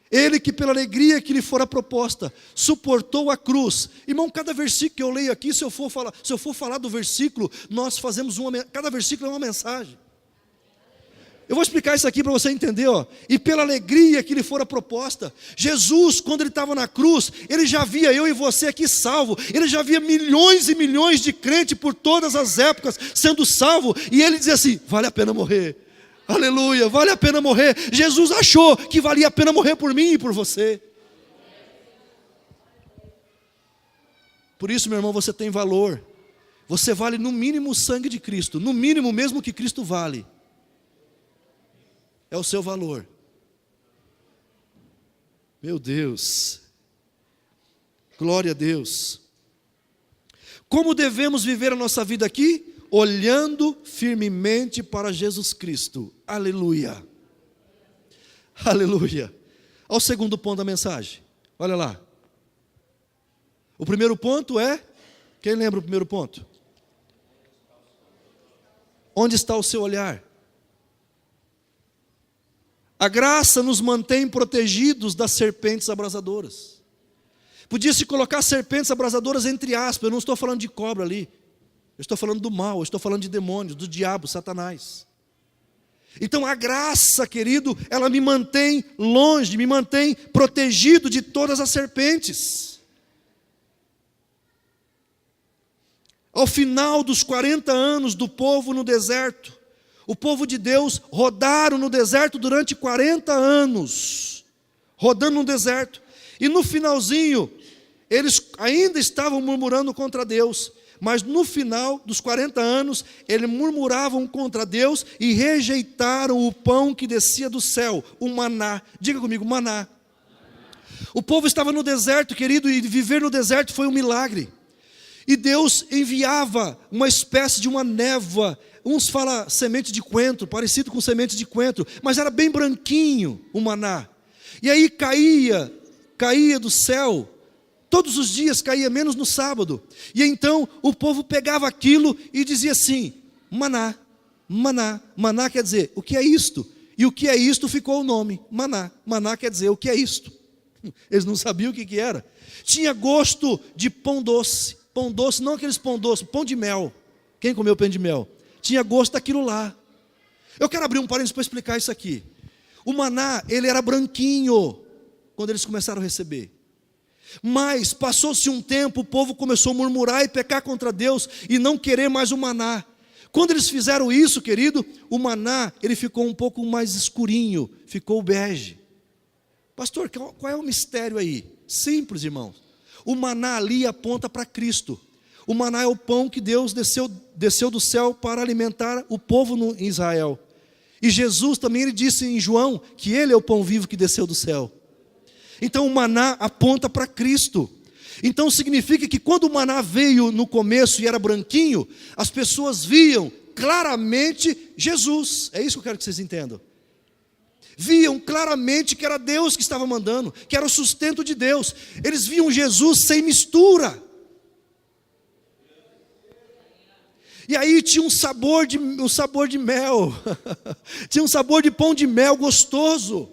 Ele que pela alegria que lhe fora proposta, suportou a cruz. Irmão, cada versículo que eu leio aqui, se eu for falar do versículo, nós fazemos cada versículo é uma mensagem. Eu vou explicar isso aqui para você entender, ó. E pela alegria que lhe fora proposta, Jesus, quando ele estava na cruz, ele já via eu e você aqui salvo, ele já via milhões e milhões de crentes por todas as épocas sendo salvo, e ele dizia assim, vale a pena morrer. Aleluia, vale a pena morrer. Jesus achou que valia a pena morrer por mim e por você. Por isso, meu irmão, você tem valor. Você vale no mínimo o sangue de Cristo. No mínimo mesmo que Cristo vale. É o seu valor. Meu Deus. Glória a Deus. Como devemos viver a nossa vida aqui? Olhando firmemente para Jesus Cristo. Aleluia. Aleluia. Ao segundo ponto da mensagem. Olha lá. O primeiro ponto é... Quem lembra o primeiro ponto? Onde está o seu olhar? A graça nos mantém protegidos das serpentes abrasadoras. Podia-se colocar serpentes abrasadoras entre aspas. Eu não estou falando de cobra ali. Eu estou falando do mal, eu estou falando de demônios, do diabo, Satanás. Então a graça, querido, ela me mantém longe, me mantém protegido de todas as serpentes. Ao final dos 40 anos do povo no deserto, o povo de Deus rodaram no deserto durante 40 anos, rodando no deserto. E no finalzinho, eles ainda estavam murmurando contra Deus, mas no final dos 40 anos, eles murmuravam contra Deus e rejeitaram o pão que descia do céu, o maná. Diga comigo, maná. O povo estava no deserto, querido, e viver no deserto foi um milagre. E Deus enviava uma espécie de uma névoa, uns falam semente de coentro, parecido com semente de coentro, mas era bem branquinho o maná. E aí caía do céu, todos os dias caía, menos no sábado. E então o povo pegava aquilo e dizia assim, maná, maná. Maná quer dizer, o que é isto? E o que é isto ficou o nome, maná. Maná quer dizer, o que é isto? Eles não sabiam o que era. Tinha gosto de pão doce, não aqueles pão doce, pão de mel. Quem comeu pão de mel? Tinha gosto daquilo lá. Eu quero abrir um parênteses para explicar isso aqui. O maná, ele era branquinho, quando eles começaram a receber. Mas, passou-se um tempo, o povo começou a murmurar e pecar contra Deus, e não querer mais o maná. Quando eles fizeram isso, querido, o maná, ele ficou um pouco mais escurinho, ficou bege. Pastor, qual é o mistério aí? Simples, irmãos. O maná ali aponta para Cristo. O maná é o pão que Deus desceu do céu para alimentar o povo em Israel. E Jesus também, ele disse em João, que ele é o pão vivo que desceu do céu. Então o maná aponta para Cristo. Então significa que quando o maná veio no começo e era branquinho, as pessoas viam claramente Jesus. É isso que eu quero que vocês entendam. Viam claramente que era Deus que estava mandando, que era o sustento de Deus. Eles viam Jesus sem mistura. E aí tinha um sabor de mel, tinha um sabor de pão de mel gostoso.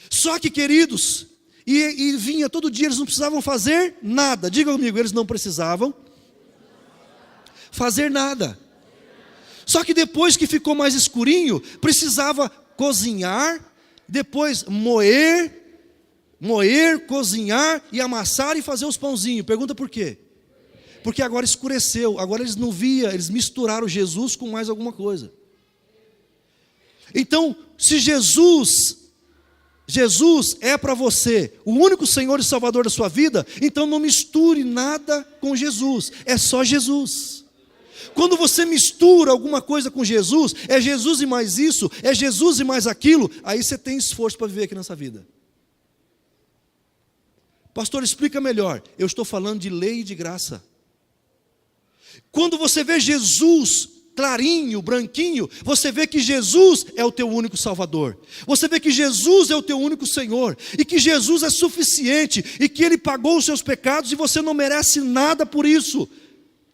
Só que, queridos, e vinha todo dia, eles não precisavam fazer nada. Diga comigo, eles não precisavam fazer nada. Só que depois que ficou mais escurinho, precisava cozinhar, depois moer, cozinhar e amassar e fazer os pãozinhos. Pergunta por quê? Porque agora escureceu, agora eles não viam, eles misturaram Jesus com mais alguma coisa. Então, se Jesus é para você o único Senhor e Salvador da sua vida, então não misture nada com Jesus, é só Jesus. Quando você mistura alguma coisa com Jesus, é Jesus e mais isso, é Jesus e mais aquilo, aí você tem esforço para viver aqui nessa vida. Pastor, explica melhor. Eu estou falando de lei e de graça. Quando você vê Jesus clarinho, branquinho, você vê que Jesus é o teu único Salvador. Você vê que Jesus é o teu único Senhor. E que Jesus é suficiente. E que Ele pagou os seus pecados e você não merece nada por isso.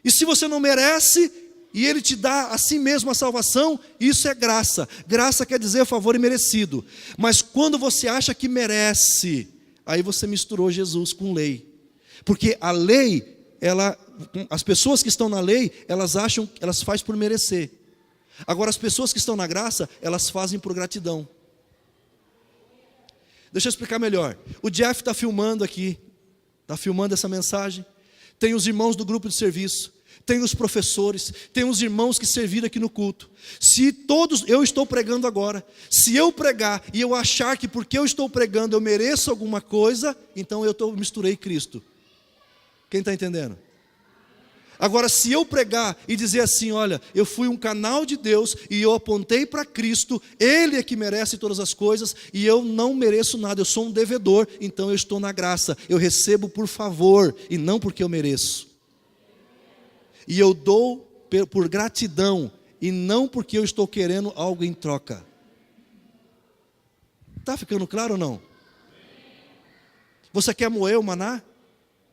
E se você não merece, e Ele te dá a si mesmo a salvação, isso é graça. Graça quer dizer favor imerecido. Mas quando você acha que merece, aí você misturou Jesus com lei. Porque a lei, as pessoas que estão na lei, elas acham, elas fazem por merecer. Agora as pessoas que estão na graça, elas fazem por gratidão. Deixa eu explicar melhor. O Jeff está filmando aqui, está filmando essa mensagem. Tem os irmãos do grupo de serviço, tem os professores, tem os irmãos que serviram aqui no culto. Se todos, eu estou pregando agora, se eu pregar e eu achar que porque eu estou pregando eu mereço alguma coisa, então eu misturei Cristo. Quem está entendendo? Agora, se eu pregar e dizer assim, olha, eu fui um canal de Deus e eu apontei para Cristo, Ele é que merece todas as coisas e eu não mereço nada, eu sou um devedor, então eu estou na graça, eu recebo por favor e não porque eu mereço. E eu dou por gratidão e não porque eu estou querendo algo em troca. Está ficando claro ou não? Você quer moer o maná?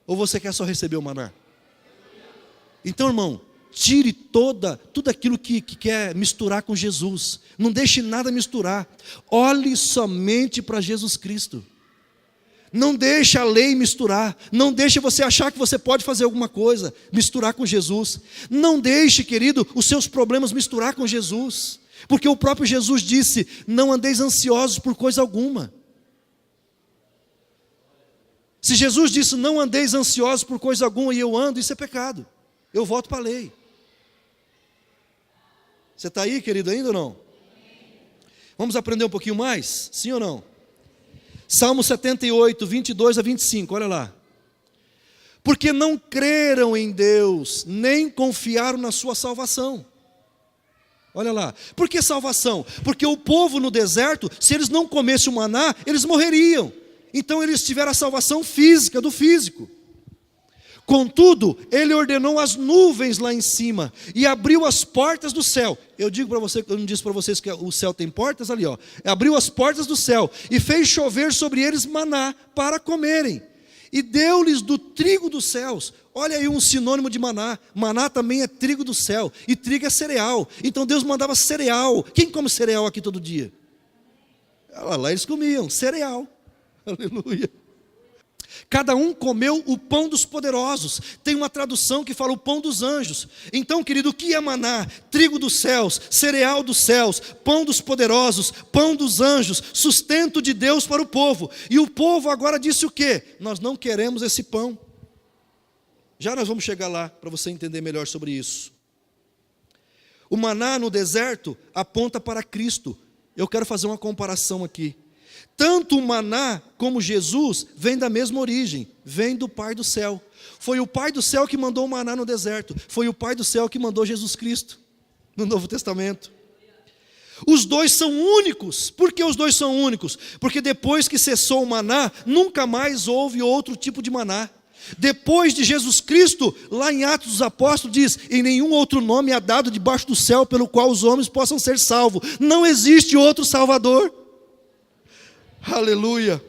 Ou você quer só receber o maná? Então, irmão, tire tudo aquilo que quer misturar com Jesus. Não deixe nada misturar. Olhe somente para Jesus Cristo. Não deixe a lei misturar. Não deixe você achar que você pode fazer alguma coisa, misturar com Jesus. Não deixe, querido, os seus problemas misturar com Jesus. Porque o próprio Jesus disse, não andeis ansiosos por coisa alguma. Se Jesus disse, não andeis ansiosos por coisa alguma, e eu ando, isso é pecado. Eu volto para a lei. Você está aí, querido, ainda ou não? Vamos aprender um pouquinho mais? Sim ou não? Salmo 78, 22 a 25, olha lá. porque não creram em Deus, nem confiaram na sua salvação. Olha lá, por que salvação? Porque o povo no deserto, se eles não comessem o maná, eles morreriam. Então eles tiveram a salvação física do físico. Contudo, ele ordenou as nuvens lá em cima e abriu as portas do céu. Eu digo para você, eu não disse para vocês que o céu tem portas ali, ó. Abriu as portas do céu e fez chover sobre eles maná para comerem. E deu-lhes do trigo dos céus. Olha aí um sinônimo de maná. Maná também é trigo do céu. E trigo é cereal. Então Deus mandava cereal. Quem come cereal aqui todo dia? Lá eles comiam cereal. Aleluia. Cada um comeu o pão dos poderosos. Tem uma tradução que fala o pão dos anjos. Então, querido, o que é maná? Trigo dos céus, cereal dos céus, pão dos poderosos, pão dos anjos, sustento de Deus para o povo. E o povo agora disse o quê? Nós não queremos esse pão. Já nós vamos chegar lá para você entender melhor sobre isso. O maná no deserto aponta para Cristo. Eu quero fazer uma comparação aqui. Tanto o maná como Jesus vem da mesma origem, vem do Pai do céu. Foi o Pai do céu que mandou o maná no deserto. Foi o Pai do céu que mandou Jesus Cristo no Novo Testamento. Os dois são únicos. Por que os dois são únicos? Porque depois que cessou o maná, nunca mais houve outro tipo de maná. Depois de Jesus Cristo, lá em Atos dos Apóstolos diz: em nenhum outro nome é dado debaixo do céu pelo qual os homens possam ser salvos. Não existe outro Salvador. Aleluia.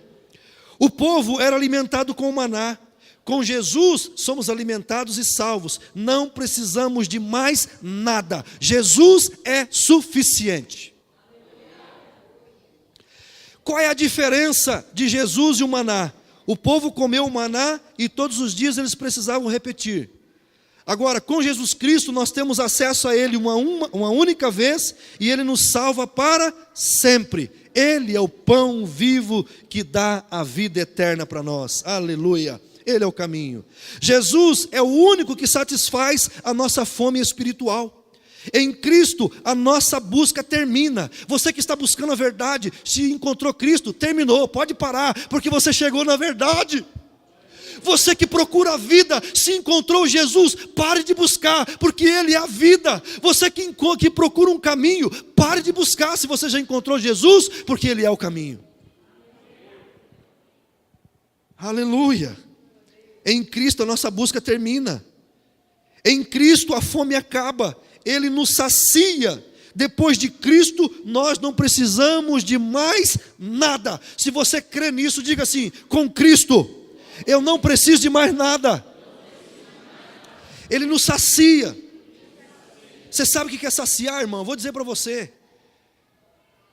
O povo era alimentado com o maná. Com Jesus somos alimentados e salvos. Não precisamos de mais nada. Jesus é suficiente. Qual é a diferença de Jesus e o maná? O povo comeu o maná e todos os dias eles precisavam repetir. Agora, com Jesus Cristo, nós temos acesso a Ele uma única vez e Ele nos salva para sempre. Ele é o pão vivo que dá a vida eterna para nós. Aleluia. Ele é o caminho. Jesus é o único que satisfaz a nossa fome espiritual. Em Cristo, a nossa busca termina. Você que está buscando a verdade, se encontrou Cristo, terminou, pode parar, porque você chegou na verdade. Você que procura a vida, se encontrou Jesus, pare de buscar, porque Ele é a vida. Você que procura um caminho, pare de buscar, se você já encontrou Jesus, porque Ele é o caminho. Aleluia. Em Cristo a nossa busca termina. Em Cristo a fome acaba. Ele nos sacia. Depois de Cristo, nós não precisamos de mais nada. Se você crê nisso, diga assim: com Cristo eu não preciso de mais nada. Ele nos sacia. Você sabe o que é saciar, irmão? Vou dizer para você.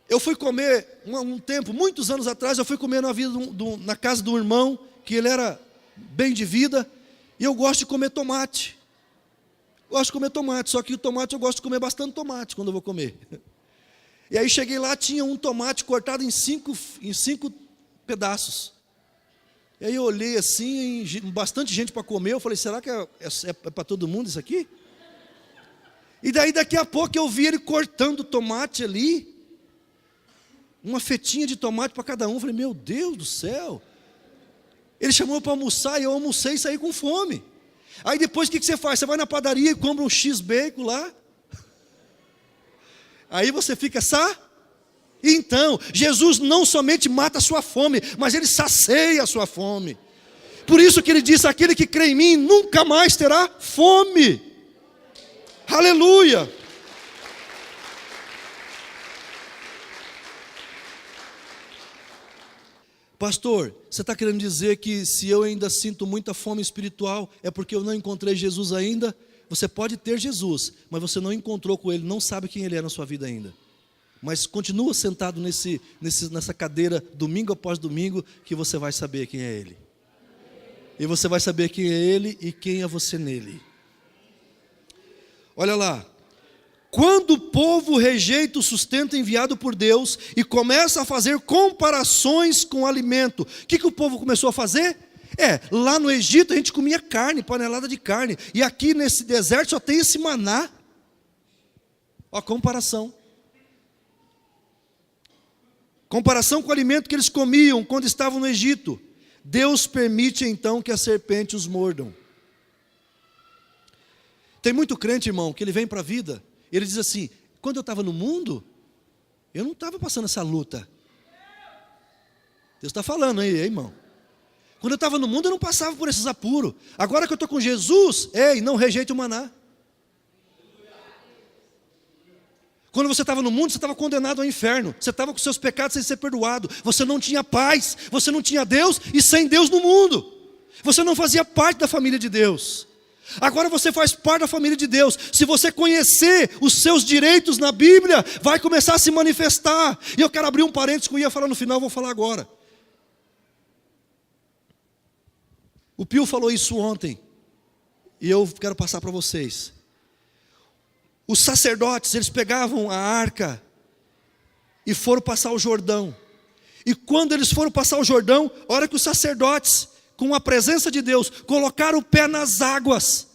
Eu fui comer, um tempo, muitos anos atrás, eu fui comer na casa de um irmão, que ele era bem de vida, e eu gosto de comer tomate. Gosto de comer tomate, só que o tomate eu gosto de comer bastante tomate quando eu vou comer. E aí cheguei lá, tinha um tomate cortado em cinco pedaços. E aí eu olhei assim, bastante gente para comer, eu falei: será que é para todo mundo isso aqui? E daí daqui a pouco eu vi ele cortando tomate ali, uma fetinha de tomate para cada um. Eu falei: meu Deus do céu. Ele chamou para almoçar e eu almocei e saí com fome. Aí depois o que você faz? Você vai na padaria e compra um X-Bacon lá. Aí você fica Então, Jesus não somente mata a sua fome, mas Ele sacia a sua fome. Por isso que Ele disse: aquele que crê em mim nunca mais terá fome. Aleluia. Pastor, você está querendo dizer que se eu ainda sinto muita fome espiritual, é porque eu não encontrei Jesus ainda? Você pode ter Jesus, mas você não encontrou com Ele, não sabe quem Ele é na sua vida ainda. Mas continua sentado nessa cadeira, domingo após domingo, que você vai saber quem é Ele. E você vai saber quem é Ele e quem é você nele. Olha lá. Quando o povo rejeita o sustento enviado por Deus e começa a fazer comparações com o alimento, o que o povo começou a fazer? Lá no Egito a gente comia carne, panelada de carne, e aqui nesse deserto só tem esse maná. Ó, comparação. Comparação com o alimento que eles comiam quando estavam no Egito. Deus permite então que a serpente os mordam. Tem muito crente, irmão, que ele vem para a vida, ele diz assim: quando eu estava no mundo, eu não estava passando essa luta. Deus está falando aí, irmão. Quando eu estava no mundo, eu não passava por esses apuros. Agora que eu estou com Jesus, ei, não rejeite o maná. Quando você estava no mundo, você estava condenado ao inferno. Você estava com seus pecados sem ser perdoado. Você não tinha paz, você não tinha Deus e sem Deus no mundo. Você não fazia parte da família de Deus. Agora você faz parte da família de Deus. Se você conhecer os seus direitos na Bíblia, vai começar a se manifestar. E eu quero abrir um parênteses que eu ia falar no final, vou falar agora. O Pio falou isso ontem, e eu quero passar para vocês. Os sacerdotes, eles pegavam a arca e foram passar o Jordão. E quando eles foram passar o Jordão, a hora que os sacerdotes, com a presença de Deus, colocaram o pé nas águas,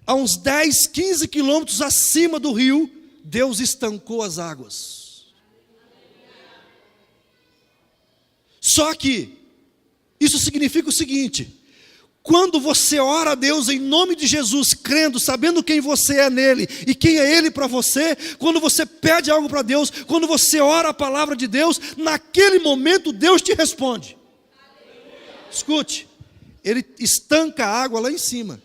a uns 10, 15 quilômetros acima do rio, Deus estancou as águas. Só que, isso significa o seguinte: quando você ora a Deus em nome de Jesus, crendo, sabendo quem você é nele e quem é ele para você, quando você pede algo para Deus, quando você ora a palavra de Deus, naquele momento Deus te responde. Escute, ele estanca a água lá em cima.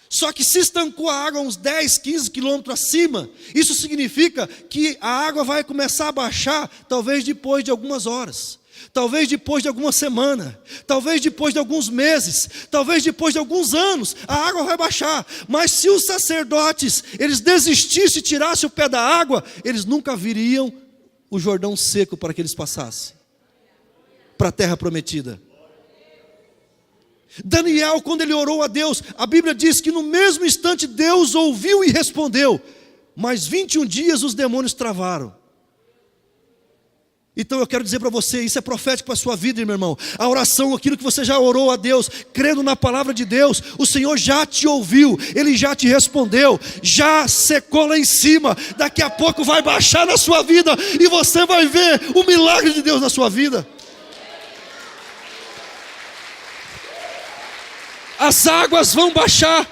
Só que se estancou a água uns 10, 15 quilômetros acima, isso significa que a água vai começar a baixar, talvez depois de algumas horas. Talvez depois de alguma semana, talvez depois de alguns meses, talvez depois de alguns anos, a água vai baixar. Mas se os sacerdotes, eles desistissem e tirassem o pé da água, eles nunca viriam o Jordão seco para que eles passassem para a terra prometida. Daniel, quando ele orou a Deus, a Bíblia diz que no mesmo instante Deus ouviu e respondeu, mas 21 dias os demônios travaram. Então eu quero dizer para você, isso é profético para a sua vida, meu irmão. A oração, aquilo que você já orou a Deus, crendo na palavra de Deus, o Senhor já te ouviu, Ele já te respondeu, já secou lá em cima. Daqui a pouco vai baixar na sua vida e você vai ver o milagre de Deus na sua vida. As águas vão baixar.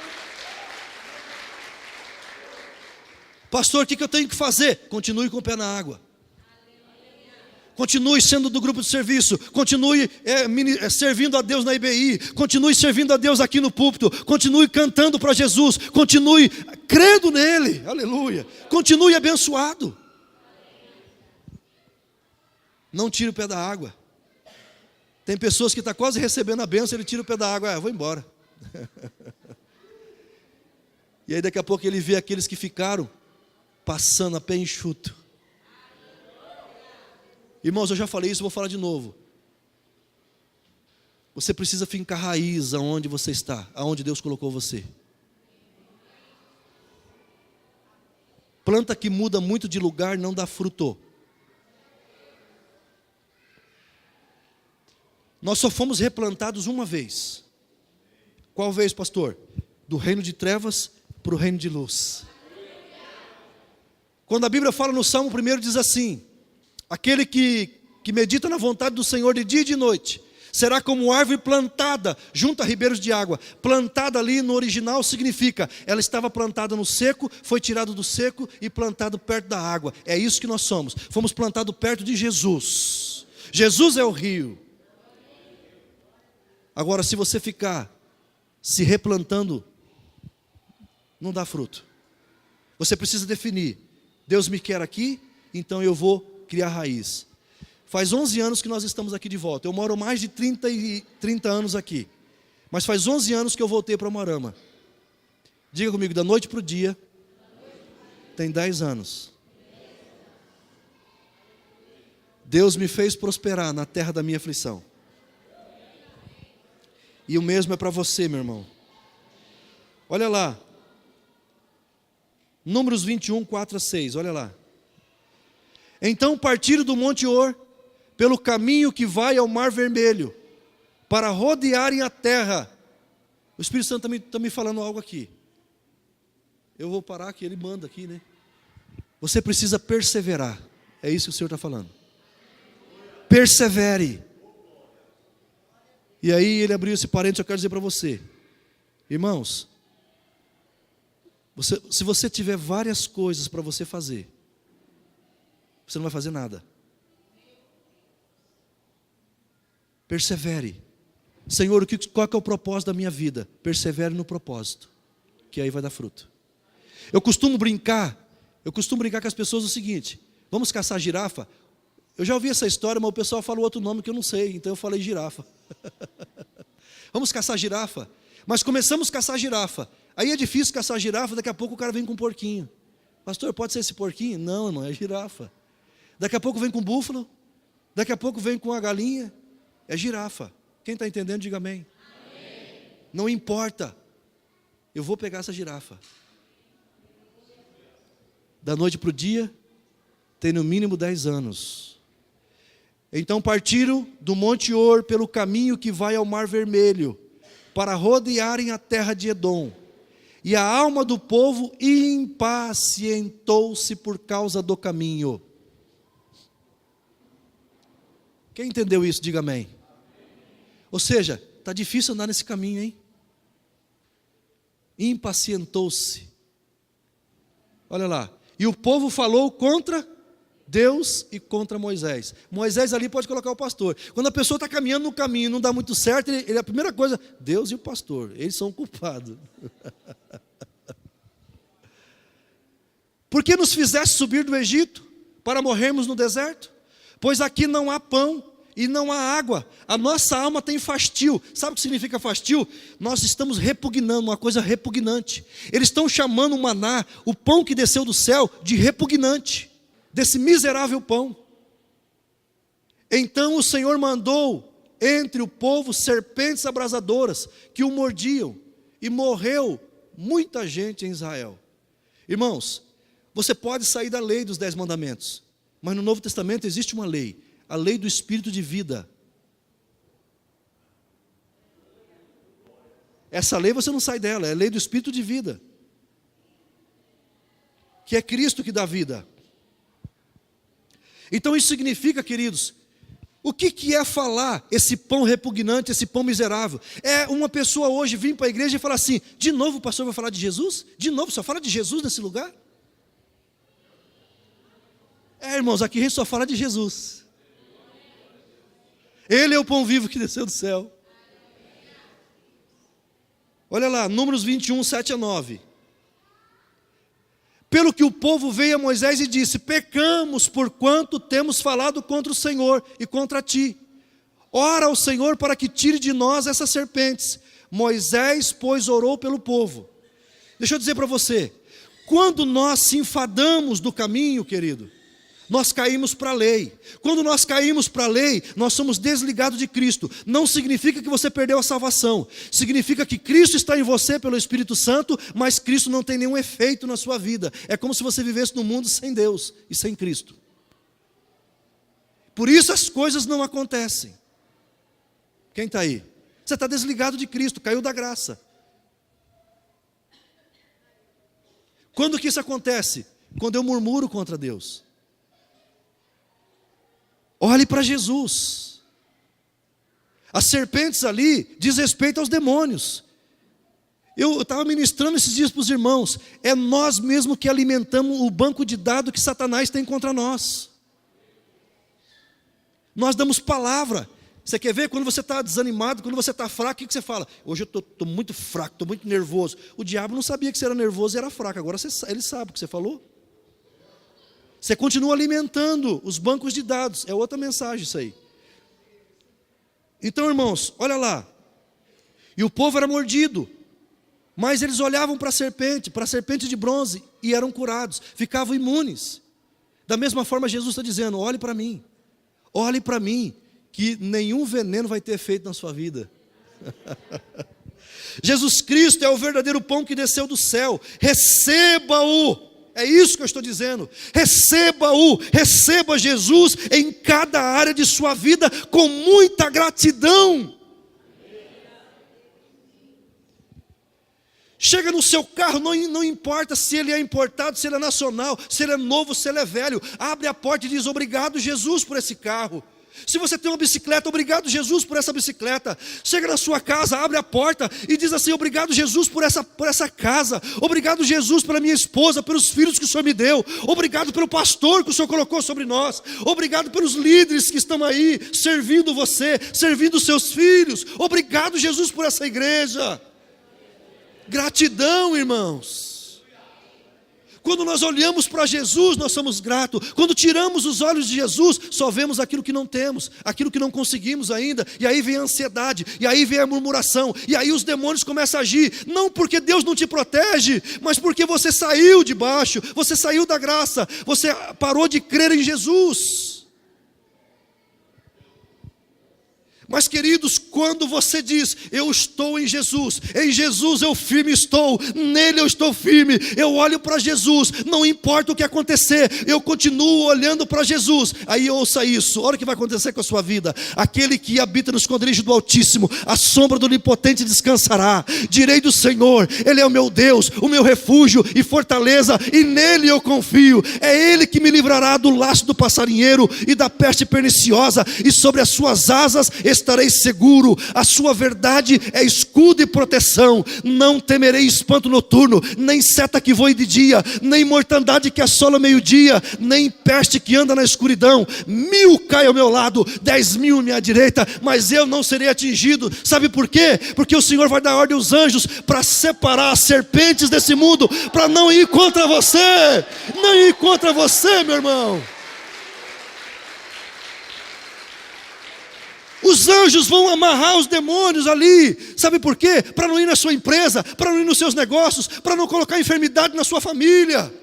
Pastor, o que eu tenho que fazer? Continue com o pé na água. Continue sendo do grupo de serviço, continue servindo a Deus na IBI, continue servindo a Deus aqui no púlpito, continue cantando para Jesus, continue crendo nele, aleluia, continue abençoado. Não tire o pé da água. Tem pessoas que estão quase recebendo a bênção, ele tira o pé da água, eu vou embora. E aí daqui a pouco ele vê aqueles que ficaram passando a pé enxuto. Irmãos, eu já falei isso, vou falar de novo. Você precisa fincar raiz aonde você está, aonde Deus colocou você. Planta que muda muito de lugar não dá fruto. Nós só fomos replantados uma vez. Qual vez, pastor? Do reino de trevas para o reino de luz. Quando a Bíblia fala no Salmo 1, diz assim: aquele que medita na vontade do Senhor de dia e de noite, será como árvore plantada junto a ribeiros de água. Plantada ali no original significa, ela estava plantada no seco, foi tirado do seco e plantado perto da água. É isso que nós somos. Fomos plantados perto de Jesus. Jesus é o rio. Agora, se você ficar se replantando, não dá fruto. Você precisa definir: Deus me quer aqui, então eu vou criar raiz. Faz 11 anos que nós estamos aqui de volta. Eu moro mais de 30 anos aqui. Mas faz 11 anos que eu voltei para Umuarama. Diga comigo, da noite para o dia, tem 10 anos. Deus me fez prosperar na terra da minha aflição. E o mesmo é para você, meu irmão. Olha lá. Números 21, 4 a 6, olha lá. Então partiram do Monte Or, pelo caminho que vai ao Mar Vermelho, para rodearem a terra. O Espírito Santo está me falando algo aqui. Eu vou parar aqui, ele manda aqui, né? Você precisa perseverar. É isso que o Senhor está falando. Persevere. E aí ele abriu esse parênteses, eu quero dizer para você, irmãos, se você tiver várias coisas para você fazer, você não vai fazer nada. Persevere. Senhor, qual que é o propósito da minha vida? Persevere no propósito, que aí vai dar fruto. Eu costumo brincar com as pessoas o seguinte: vamos caçar girafa? Eu já ouvi essa história, mas o pessoal falou outro nome que eu não sei, então eu falei girafa. Vamos caçar girafa? Mas começamos a caçar girafa. Aí é difícil caçar girafa, daqui a pouco o cara vem com um porquinho. Pastor, pode ser esse porquinho? Não, irmão, é girafa. Daqui a pouco vem com búfalo, daqui a pouco vem com a galinha, é girafa. Quem está entendendo, diga amém. Amém. Não importa, eu vou pegar essa girafa. Da noite para o dia, tem no mínimo 10 anos. Então partiram do Monte Or pelo caminho que vai ao Mar Vermelho, para rodearem a terra de Edom. E a alma do povo impacientou-se por causa do caminho. Quem entendeu isso, diga amém. Ou seja, está difícil andar nesse caminho, hein? Impacientou-se. Olha lá. E o povo falou contra Deus e contra Moisés. Moisés ali pode colocar o pastor. Quando a pessoa está caminhando no caminho e não dá muito certo, a primeira coisa, Deus e o pastor, eles são culpados. Por que nos fizeste subir do Egito para morrermos no deserto? Pois aqui não há pão e não há água. A nossa alma tem fastio. Sabe o que significa fastio? Nós estamos repugnando, uma coisa repugnante. Eles estão chamando o maná, o pão que desceu do céu, de repugnante. Desse miserável pão. Então o Senhor mandou entre o povo serpentes abrasadoras que o mordiam, e morreu muita gente em Israel. Irmãos, você pode sair da lei dos 10 mandamentos, mas no Novo Testamento existe uma lei, a lei do Espírito de vida. Essa lei você não sai dela, é a lei do Espírito de vida, que é Cristo que dá vida. Então isso significa, queridos, o que é falar esse pão repugnante, esse pão miserável? É uma pessoa hoje vir para a igreja e falar assim: de novo o pastor vai falar de Jesus? De novo, só fala de Jesus nesse lugar? Irmãos, aqui a gente só fala de Jesus. Ele é o pão vivo que desceu do céu. Olha lá, Números 21, 7-9. Pelo que o povo veio a Moisés e disse: pecamos porquanto temos falado contra o Senhor e contra ti. Ora ao Senhor para que tire de nós essas serpentes. Moisés, pois, orou pelo povo. Deixa eu dizer para você, quando nós se enfadamos do caminho, querido, nós caímos para a lei. Quando nós caímos para a lei, nós somos desligados de Cristo. Não significa que você perdeu a salvação. Significa que Cristo está em você pelo Espírito Santo, mas Cristo não tem nenhum efeito na sua vida. É como se você vivesse no mundo sem Deus e sem Cristo. Por isso as coisas não acontecem. Quem está aí? Você está desligado de Cristo, caiu da graça. Quando que isso acontece? Quando eu murmuro contra Deus. Olhe para Jesus. As serpentes ali diz respeito aos demônios. Eu estava ministrando esses dias para os irmãos. É nós mesmos que alimentamos o banco de dados que Satanás tem contra nós. Nós damos palavra. Você quer ver? Quando você está desanimado, quando você está fraco, o que você fala? Hoje eu estou muito fraco, estou muito nervoso. O diabo não sabia que você era nervoso e era fraco. Agora ele sabe o que você falou. Você continua alimentando os bancos de dados. É outra mensagem isso aí. Então, irmãos, olha lá. E o povo era mordido, mas eles olhavam para a serpente de bronze, e eram curados, ficavam imunes. Da mesma forma, Jesus está dizendo: olhe para mim, que nenhum veneno vai ter efeito na sua vida. Jesus Cristo é o verdadeiro pão que desceu do céu. Receba-o. É isso que eu estou dizendo. Receba-o, receba Jesus em cada área de sua vida com muita gratidão. Chega no seu carro, não importa se ele é importado, se ele é nacional, se ele é novo, se ele é velho. Abre a porta e diz: obrigado, Jesus, por esse carro. Se você tem uma bicicleta, obrigado Jesus por essa bicicleta. Chega na sua casa, abre a porta e diz assim: obrigado Jesus por essa casa. Obrigado Jesus pela minha esposa, pelos filhos que o Senhor me deu. Obrigado pelo pastor que o Senhor colocou sobre nós. Obrigado pelos líderes que estão aí servindo você, servindo os seus filhos. Obrigado Jesus por essa igreja. Gratidão, irmãos. Quando nós olhamos para Jesus, nós somos gratos. Quando tiramos os olhos de Jesus, só vemos aquilo que não temos, aquilo que não conseguimos ainda. E aí vem a ansiedade, e aí vem a murmuração, e aí os demônios começam a agir. Não porque Deus não te protege, mas porque você saiu de baixo, você saiu da graça, você parou de crer em Jesus. Mas queridos, quando você diz: eu estou em Jesus eu firme estou, nele eu estou firme, eu olho para Jesus, não importa o que acontecer, eu continuo olhando para Jesus. Aí ouça isso, olha o que vai acontecer com a sua vida. Aquele que habita no esconderijo do Altíssimo, a sombra do Onipotente descansará. Direi do Senhor: Ele é o meu Deus, o meu refúgio e fortaleza, e nele eu confio. É Ele que me livrará do laço do passarinheiro e da peste perniciosa, e sobre as suas asas estarei seguro. A sua verdade é escudo e proteção. Não temerei espanto noturno, nem seta que voe de dia, nem mortandade que assola o meio-dia, nem peste que anda na escuridão. 1000 caem ao meu lado, 10.000 à minha direita, mas eu não serei atingido. Sabe por quê? Porque o Senhor vai dar ordem aos anjos para separar as serpentes desse mundo, para não ir contra você. Não ir contra você, meu irmão. Os anjos vão amarrar os demônios ali. Sabe por quê? Para não ir na sua empresa, para não ir nos seus negócios, para não colocar enfermidade na sua família.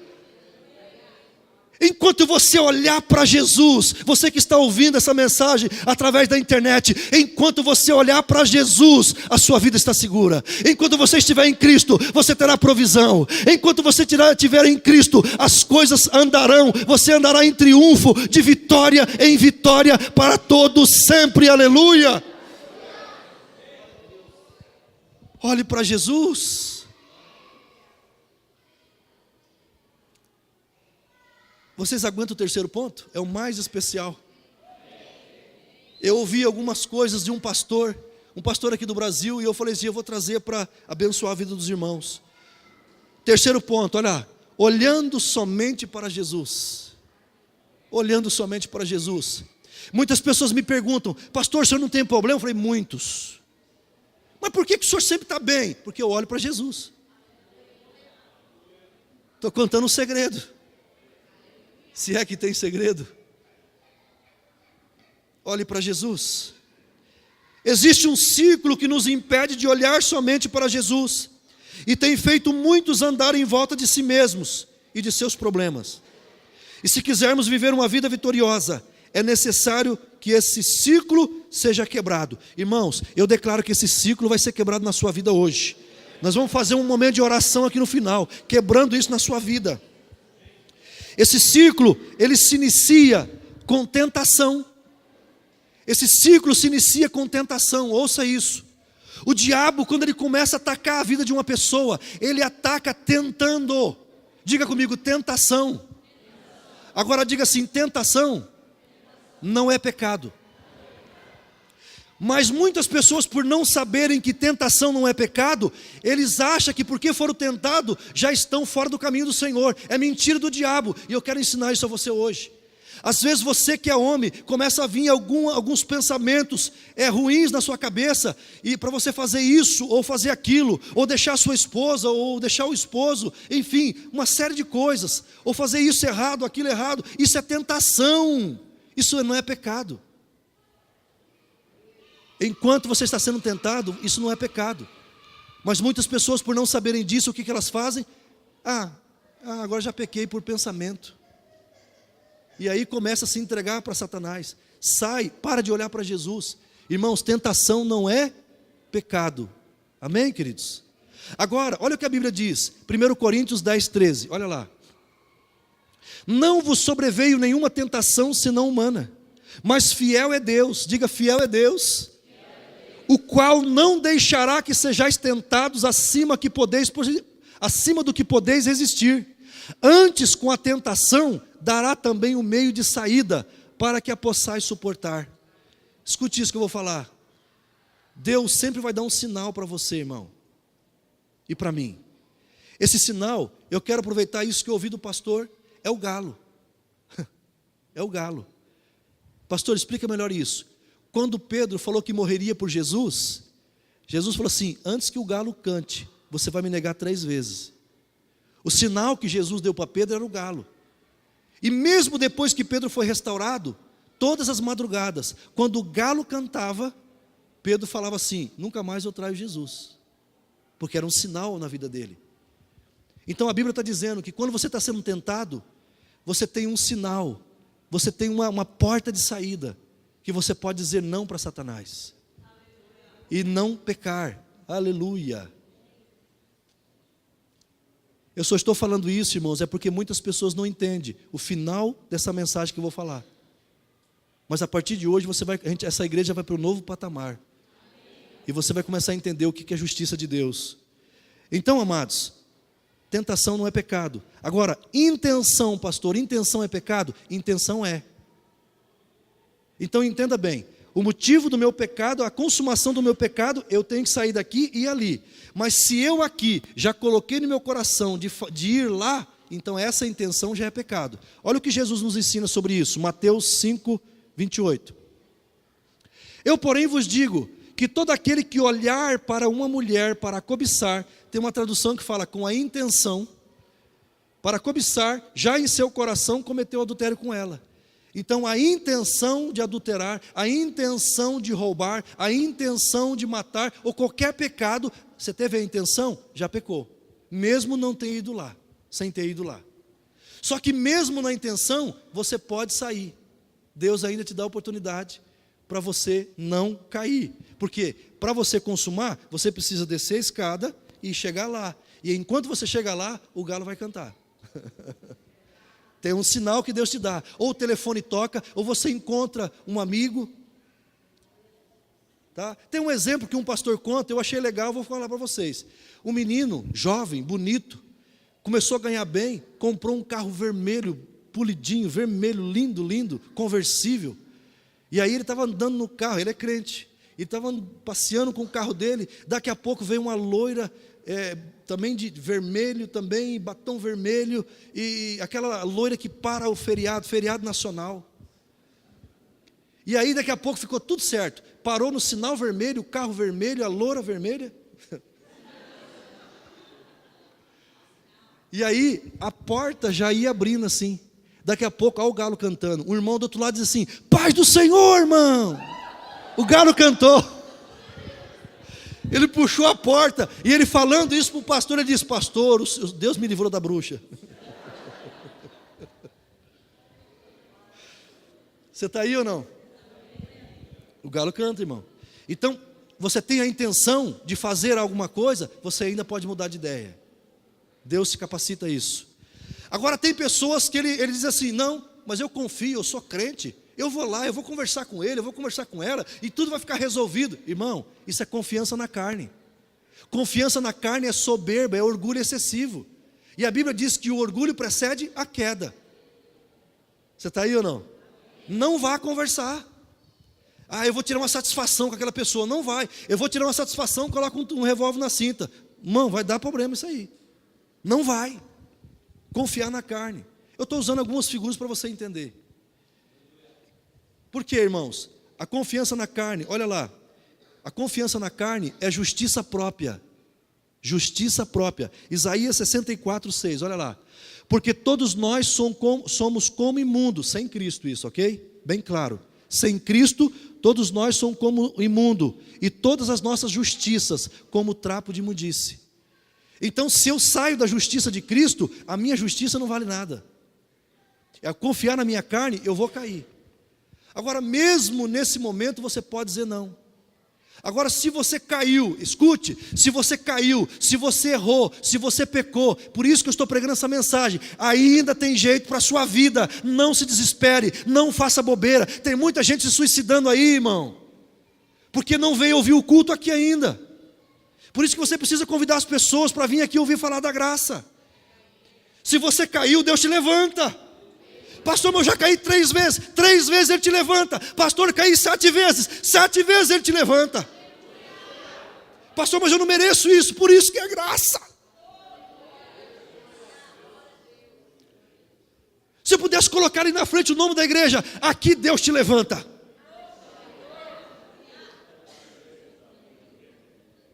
Enquanto você olhar para Jesus, você que está ouvindo essa mensagem através da internet, enquanto você olhar para Jesus, a sua vida está segura. Enquanto você estiver em Cristo, você terá provisão. Enquanto você estiver em Cristo, as coisas andarão. Você andará em triunfo, de vitória em vitória, para todos sempre. Aleluia. Olhe para Jesus. Vocês aguentam o terceiro ponto? É o mais especial. Eu ouvi algumas coisas de um pastor aqui do Brasil, e eu falei assim: eu vou trazer para abençoar a vida dos irmãos. Terceiro ponto, olha, olhando somente para Jesus. Olhando somente para Jesus. Muitas pessoas me perguntam: pastor, o senhor não tem problema? Eu falei: muitos. Mas por que o senhor sempre está bem? Porque eu olho para Jesus. Estou contando um segredo. Se é que tem segredo. Olhe para Jesus. Existe um ciclo que nos impede de olhar somente para Jesus, e tem feito muitos andar em volta de si mesmos e de seus problemas. E se quisermos viver uma vida vitoriosa, é necessário que esse ciclo seja quebrado. Irmãos, eu declaro que esse ciclo vai ser quebrado na sua vida hoje. Nós vamos fazer um momento de oração aqui no final, quebrando isso na sua vida. Esse ciclo, ele se inicia com tentação. Esse ciclo se inicia com tentação, ouça isso. O diabo, quando ele começa a atacar a vida de uma pessoa, ele ataca tentando. Diga comigo: tentação. Agora diga assim: tentação não é pecado. Mas muitas pessoas, por não saberem que tentação não é pecado, eles acham que porque foram tentados, já estão fora do caminho do Senhor. É mentira do diabo, e eu quero ensinar isso a você hoje. Às vezes você que é homem, começa a vir alguns pensamentos ruins na sua cabeça, e para você fazer isso, ou fazer aquilo, ou deixar a sua esposa, ou deixar o esposo, enfim, uma série de coisas, ou fazer isso errado, aquilo errado. Isso é tentação, isso não é pecado. Enquanto você está sendo tentado, isso não é pecado. Mas muitas pessoas, por não saberem disso, o que elas fazem? Agora já pequei por pensamento. E aí começa a se entregar para Satanás. Sai, para de olhar para Jesus. Irmãos, tentação não é pecado. Amém, queridos? Agora, olha o que a Bíblia diz. 1 Coríntios 10, 13, olha lá. Não vos sobreveio nenhuma tentação senão humana, mas fiel é Deus. Diga: fiel é Deus, o qual não deixará que sejais tentados acima do que podeis resistir. Antes, com a tentação, dará também o meio de saída, para que a possais suportar. Escute isso que eu vou falar. Deus sempre vai dar um sinal para você, irmão, e para mim. Esse sinal, eu quero aproveitar isso que eu ouvi do pastor, é o galo. É o galo. Pastor, explica melhor isso. Quando Pedro falou que morreria por Jesus, Jesus falou assim: antes que o galo cante, você vai me negar 3 vezes. O sinal que Jesus deu para Pedro era o galo. E mesmo depois que Pedro foi restaurado, todas as madrugadas, quando o galo cantava, Pedro falava assim: nunca mais eu traio Jesus, porque era um sinal na vida dele. Então a Bíblia está dizendo que quando você está sendo tentado, você tem um sinal, você tem uma porta de saída, que você pode dizer não para Satanás, e não pecar. Aleluia. Eu só estou falando isso, irmãos, é porque muitas pessoas não entendem o final dessa mensagem que eu vou falar. Mas a partir de hoje, essa igreja vai para um novo patamar. E você vai começar a entender o que é a justiça de Deus. Então, amados, tentação não é pecado. Agora, intenção, pastor, intenção é pecado? Intenção é. Então entenda bem, o motivo do meu pecado, a consumação do meu pecado, eu tenho que sair daqui e ir ali. Mas se eu aqui já coloquei no meu coração de ir lá, então essa intenção já é pecado. Olha o que Jesus nos ensina sobre isso, Mateus 5, 28. Eu, porém, vos digo que todo aquele que olhar para uma mulher para cobiçar, tem uma tradução que fala com a intenção, para cobiçar, já em seu coração cometeu adultério com ela. Então a intenção de adulterar, a intenção de roubar, a intenção de matar, ou qualquer pecado, você teve a intenção, já pecou, mesmo não ter ido lá, sem ter ido lá. Só que mesmo na intenção, você pode sair. Deus ainda te dá a oportunidade para você não cair. Porque para você consumar, você precisa descer a escada e chegar lá. E enquanto você chega lá, o galo vai cantar. Tem um sinal que Deus te dá. Ou o telefone toca, ou você encontra um amigo. Tá? Tem um exemplo que um pastor conta, eu achei legal, vou falar para vocês. Um menino, jovem, bonito, começou a ganhar bem, comprou um carro vermelho, polidinho, vermelho, lindo, lindo, conversível. E aí ele estava andando no carro, ele é crente, e estava passeando com o carro dele, daqui a pouco veio uma loira, também de vermelho, também batom vermelho, e aquela loira que para o feriado nacional. E aí daqui a pouco ficou tudo certo, parou no sinal vermelho, o carro vermelho, a loira vermelha. E aí a porta já ia abrindo assim, daqui a pouco, olha o galo cantando, um irmão do outro lado diz assim: paz do Senhor, irmão. O galo cantou. Ele puxou a porta, e ele falando isso para o pastor, ele disse: pastor, Deus me livrou da bruxa. Você está aí ou não? O galo canta, irmão. Então, você tem a intenção de fazer alguma coisa, você ainda pode mudar de ideia. Deus te capacita a isso. Agora tem pessoas que ele diz assim: não, mas eu confio, eu sou crente, eu vou lá, eu vou conversar com ele, eu vou conversar com ela, e tudo vai ficar resolvido. Irmão, isso é confiança na carne. Confiança na carne é soberba, é orgulho excessivo. E a Bíblia diz que o orgulho precede a queda. Você está aí ou não? Não vá conversar. Ah, eu vou tirar uma satisfação com aquela pessoa. Não vai. Eu vou tirar uma satisfação, coloca um revólver na cinta. Irmão, vai dar problema isso aí. Não vai. Confiar na carne. Eu estou usando algumas figuras para você entender. Por quê, irmãos? A confiança na carne, olha lá. A confiança na carne é justiça própria. Justiça própria. Isaías 64, 6, olha lá. Porque todos nós somos como imundo, sem Cristo isso, ok? Bem claro. Sem Cristo, todos nós somos como imundo, e todas as nossas justiças como trapo de imundice. Então, se eu saio da justiça de Cristo, a minha justiça não vale nada. É confiar na minha carne, eu vou cair. Agora, mesmo nesse momento, você pode dizer não. Agora, se você caiu, escute, se você caiu, se você errou, se você pecou, por isso que eu estou pregando essa mensagem, ainda tem jeito para a sua vida, não se desespere, não faça bobeira. Tem muita gente se suicidando aí, irmão, porque não veio ouvir o culto aqui ainda. Por isso que você precisa convidar as pessoas para vir aqui ouvir falar da graça. Se você caiu, Deus te levanta. Pastor, mas eu já caí 3 vezes. 3 vezes Ele te levanta. Pastor, caí 7 vezes. 7 vezes Ele te levanta. Pastor, mas eu não mereço isso. Por isso que é graça. Se eu pudesse colocar ali na frente o nome da igreja, aqui Deus te levanta.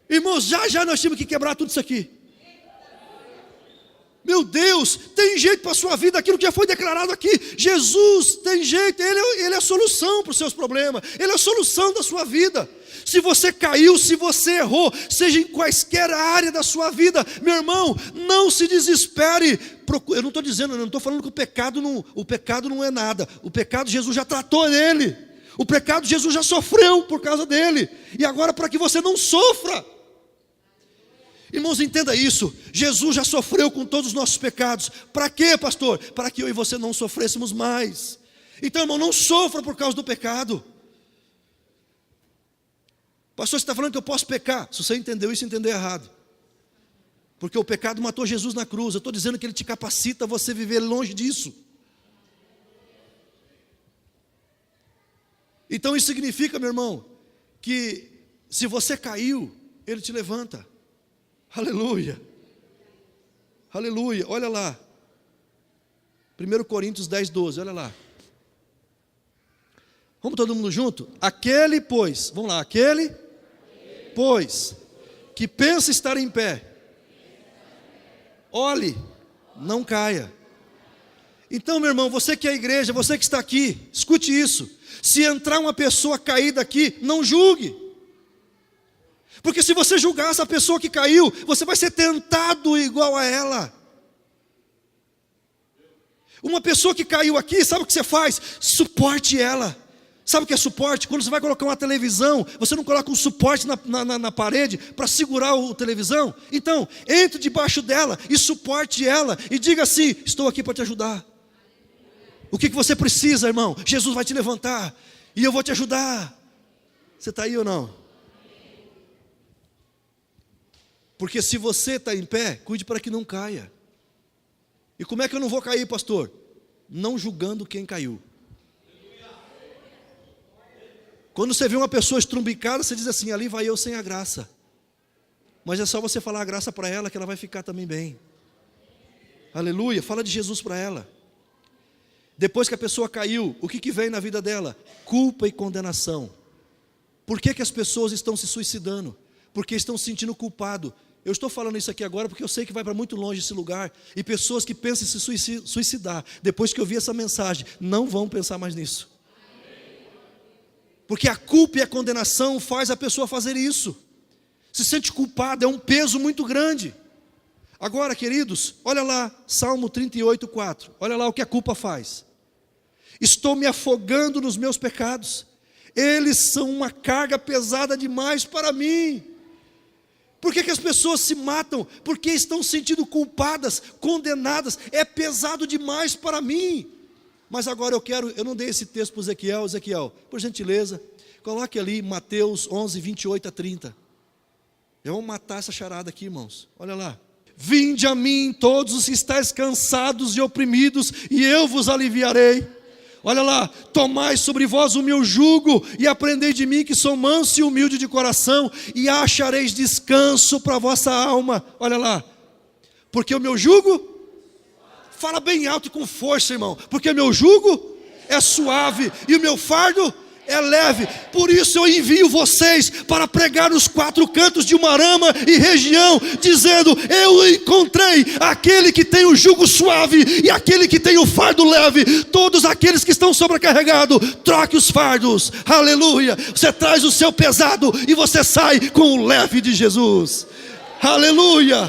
Irmãos, já nós temos que quebrar tudo isso aqui. Meu Deus, tem jeito para a sua vida, aquilo que já foi declarado aqui. Jesus tem jeito, Ele é a solução para os seus problemas. Ele é a solução da sua vida. Se você caiu, se você errou, seja em quaisquer área da sua vida, meu irmão, não se desespere. Eu não estou dizendo, eu não estou falando que o pecado não é nada. O pecado Jesus já tratou nele. O pecado Jesus já sofreu por causa dele. E agora para que você não sofra. Irmãos, entenda isso. Jesus já sofreu com todos os nossos pecados. Para quê, pastor? Para que eu e você não sofrêssemos mais. Então, irmão, não sofra por causa do pecado. Pastor, você está falando que eu posso pecar? Se você entendeu isso, entendeu errado. Porque o pecado matou Jesus na cruz. Eu estou dizendo que Ele te capacita a você viver longe disso. Então isso significa, meu irmão, que se você caiu, Ele te levanta. Aleluia. Aleluia. Olha lá. 1 Coríntios 10, 12. Olha lá. Vamos todo mundo junto? Aquele, pois. Vamos lá. Aquele, pois, que pensa estar em pé. Olhe, não caia. Então, meu irmão, você que é a igreja, você que está aqui, escute isso. Se entrar uma pessoa caída aqui, não julgue. Porque se você julgar essa pessoa que caiu, você vai ser tentado igual a ela. Uma pessoa que caiu aqui, sabe o que você faz? Suporte ela. Sabe o que é suporte? Quando você vai colocar uma televisão, você não coloca um suporte na parede para segurar a televisão? Então, entre debaixo dela e suporte ela e diga assim: estou aqui para te ajudar. O que você precisa, irmão? Jesus vai te levantar e eu vou te ajudar. Você está aí ou não? Porque se você está em pé, cuide para que não caia. E como é que eu não vou cair, pastor? Não julgando quem caiu. Quando você vê uma pessoa estrumbicada, você diz assim: ali vai eu sem a graça. Mas é só você falar a graça para ela que ela vai ficar também bem. Aleluia, fala de Jesus para ela. Depois que a pessoa caiu, o que vem na vida dela? Culpa e condenação. Por que as pessoas estão se suicidando? Porque estão se sentindo culpados. Eu estou falando isso aqui agora porque eu sei que vai para muito longe esse lugar. E pessoas que pensam em se suicidar, depois que eu vi essa mensagem, não vão pensar mais nisso. Porque a culpa e a condenação faz a pessoa fazer isso. Se sente culpado, é um peso muito grande. Agora, queridos, olha lá, Salmo 38, 4. Olha lá o que a culpa faz. Estou me afogando nos meus pecados. Eles são uma carga pesada demais para mim. Por que as pessoas se matam? Porque estão se sentindo culpadas, condenadas. É pesado demais para mim. Mas agora eu não dei esse texto para o Ezequiel. Ezequiel, por gentileza, coloque ali Mateus 11, 28 a 30. Vamos matar essa charada aqui, irmãos. Olha lá. Vinde a mim todos os que estáis cansados e oprimidos, e eu vos aliviarei. Olha lá, tomai sobre vós o meu jugo e aprendei de mim que sou manso e humilde de coração e achareis descanso para a vossa alma. Olha lá, porque o meu jugo, fala bem alto e com força, irmão, porque o meu jugo é suave e o meu fardo é leve. Por isso eu envio vocês para pregar nos 4 cantos de Umuarama e região, dizendo: eu encontrei aquele que tem o jugo suave e aquele que tem o fardo leve. Todos aqueles que estão sobrecarregados, troque os fardos. Aleluia. Você traz o seu pesado e você sai com o leve de Jesus. Aleluia.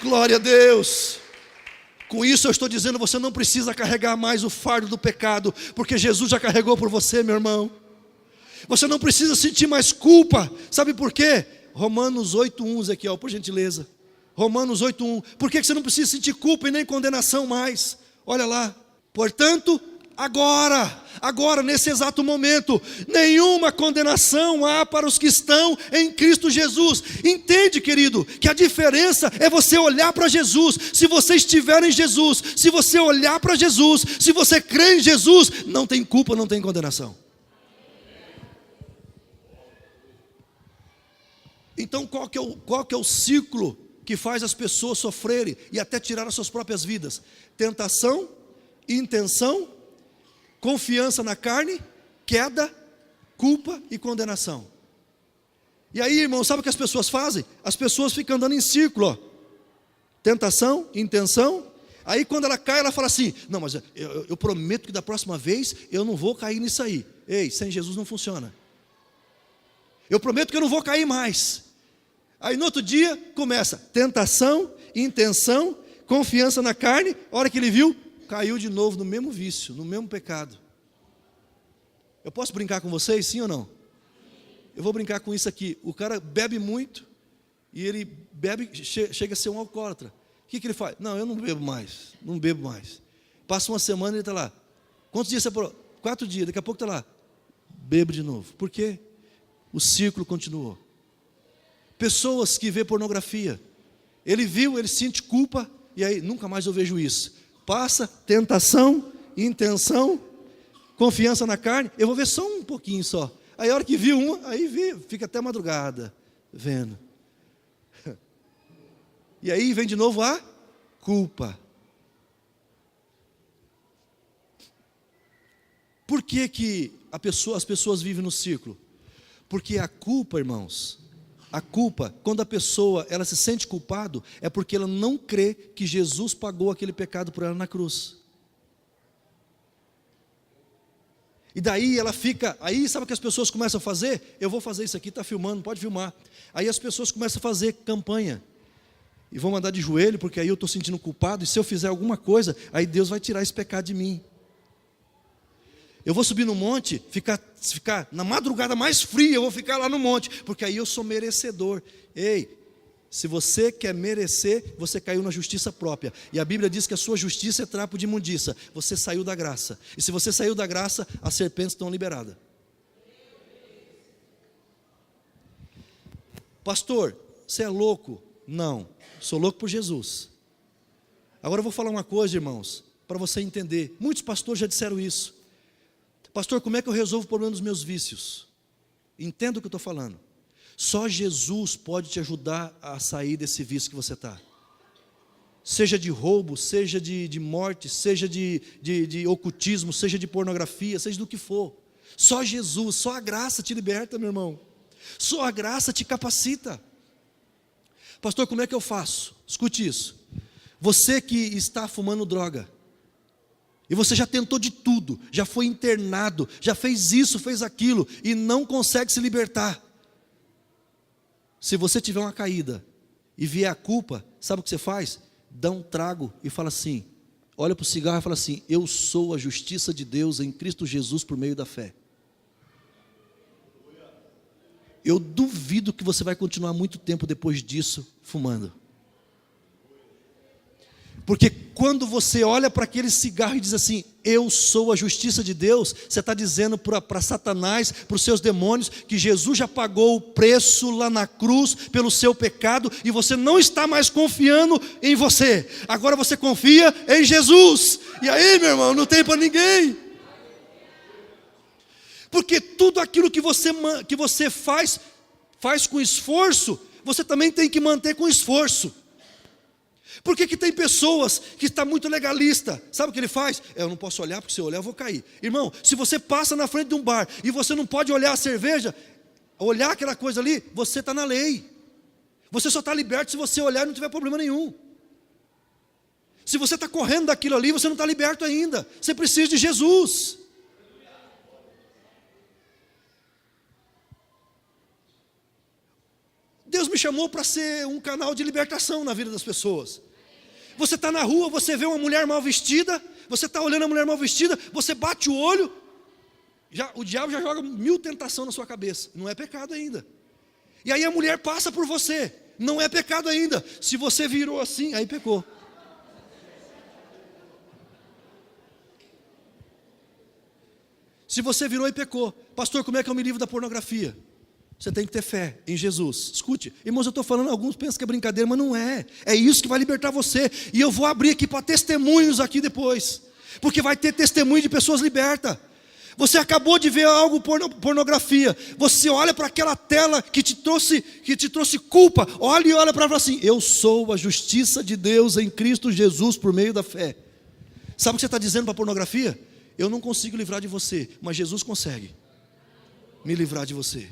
Glória a Deus. Com isso eu estou dizendo, você não precisa carregar mais o fardo do pecado, porque Jesus já carregou por você, meu irmão. Você não precisa sentir mais culpa. Sabe por quê? Romanos 8:1, Ezequiel, por gentileza. Romanos 8:1. Por que você não precisa sentir culpa e nem condenação mais? Olha lá. Portanto, agora, nesse exato momento, nenhuma condenação há para os que estão em Cristo Jesus. Entende, querido, que a diferença é você olhar para Jesus. Se você estiver em Jesus, se você olhar para Jesus, se você crê em Jesus, não tem culpa, não tem condenação. Então qual que é o ciclo que faz as pessoas sofrerem e até tirar as suas próprias vidas? Tentação, intenção, confiança na carne, queda, culpa e condenação. E aí, irmão, sabe o que as pessoas fazem? As pessoas ficam andando em círculo, ó. Tentação, intenção. Aí quando ela cai, ela fala assim: não, mas eu prometo que da próxima vez eu não vou cair nisso aí. Ei, sem Jesus não funciona. Eu prometo que eu não vou cair mais. Aí no outro dia começa tentação, intenção, confiança na carne. A hora que ele viu, caiu de novo no mesmo vício, no mesmo pecado. Eu posso brincar com vocês, sim ou não? Eu vou brincar com isso aqui. O cara bebe muito e ele bebe, chega a ser um alcoólatra. O que ele faz? Não, eu não bebo mais, não bebo mais. Passa uma semana e ele está lá. Quantos dias você parou? 4 dias, daqui a pouco está lá. Bebo de novo. Por quê? O ciclo continuou. Pessoas que vê pornografia. Ele viu, ele sente culpa e aí nunca mais eu vejo isso. Passa, tentação, intenção, confiança na carne. Eu vou ver só um pouquinho só. Aí a hora que viu uma, aí fica até madrugada vendo. E aí vem de novo a culpa. Por que as pessoas vivem no ciclo? Porque a culpa, irmãos, quando a pessoa ela se sente culpado, é porque ela não crê que Jesus pagou aquele pecado por ela na cruz. E daí ela fica, aí sabe o que as pessoas começam a fazer? Eu vou fazer isso aqui, está filmando, pode filmar. Aí as pessoas começam a fazer campanha. E vão andar de joelho, porque aí eu estou sentindo culpado, e se eu fizer alguma coisa, aí Deus vai tirar esse pecado de mim. Eu vou subir no monte, ficar na madrugada mais fria, eu vou ficar lá no monte, porque aí eu sou merecedor. Ei, se você quer merecer, você caiu na justiça própria. E a Bíblia diz que a sua justiça é trapo de imundícia. Você saiu da graça. E se você saiu da graça, as serpentes estão liberadas. Pastor, você é louco? Não, sou louco por Jesus. Agora eu vou falar uma coisa, irmãos, para você entender. Muitos pastores já disseram isso. Pastor, como é que eu resolvo o problema dos meus vícios? Entenda o que eu estou falando. Só Jesus pode te ajudar a sair desse vício que você está. Seja de roubo, seja de morte, seja de ocultismo, seja de pornografia, seja do que for. Só Jesus, só a graça te liberta, meu irmão. Só a graça te capacita. Pastor, como é que eu faço? Escute isso. Você que está fumando droga, e você já tentou de tudo, já foi internado, já fez isso, fez aquilo, e não consegue se libertar. Se você tiver uma caída, e vier a culpa, sabe o que você faz? Dá um trago e fala assim, olha para o cigarro e fala assim: eu sou a justiça de Deus em Cristo Jesus por meio da fé. Eu duvido que você vai continuar muito tempo depois disso fumando. Porque quando você olha para aquele cigarro e diz assim, eu sou a justiça de Deus, você está dizendo para Satanás, para os seus demônios, que Jesus já pagou o preço lá na cruz pelo seu pecado, e você não está mais confiando em você, agora você confia em Jesus. E aí, meu irmão, não tem para ninguém. Porque tudo aquilo que você faz com esforço, você também tem que manter com esforço. Por que tem pessoas que estão muito legalista? Sabe o que ele faz? Eu não posso olhar, porque se eu olhar eu vou cair. Irmão, se você passa na frente de um bar e você não pode olhar a cerveja, olhar aquela coisa ali, você está na lei. Você só está liberto se você olhar e não tiver problema nenhum. Se você está correndo daquilo ali, você não está liberto ainda. Você precisa de Jesus. Deus me chamou para ser um canal de libertação na vida das pessoas. Você está na rua, você vê uma mulher mal vestida, você está olhando a mulher mal vestida, você bate o olho, o diabo já joga 1000 tentações na sua cabeça, não é pecado ainda. E aí a mulher passa por você, não é pecado ainda. Se você virou assim, aí pecou. Se você virou e pecou, pastor, como é que eu me livro da pornografia? Você tem que ter fé em Jesus. Escute, irmãos, eu estou falando, alguns pensam que é brincadeira, mas não é. É isso que vai libertar você. E eu vou abrir aqui para testemunhos aqui depois. Porque vai ter testemunho de pessoas libertas. Você acabou de ver algo pornografia. Você olha para aquela tela que te trouxe culpa. Olha e olha para ela assim: eu sou a justiça de Deus em Cristo Jesus por meio da fé. Sabe o que você está dizendo para a pornografia? Eu não consigo livrar de você, mas Jesus consegue me livrar de você.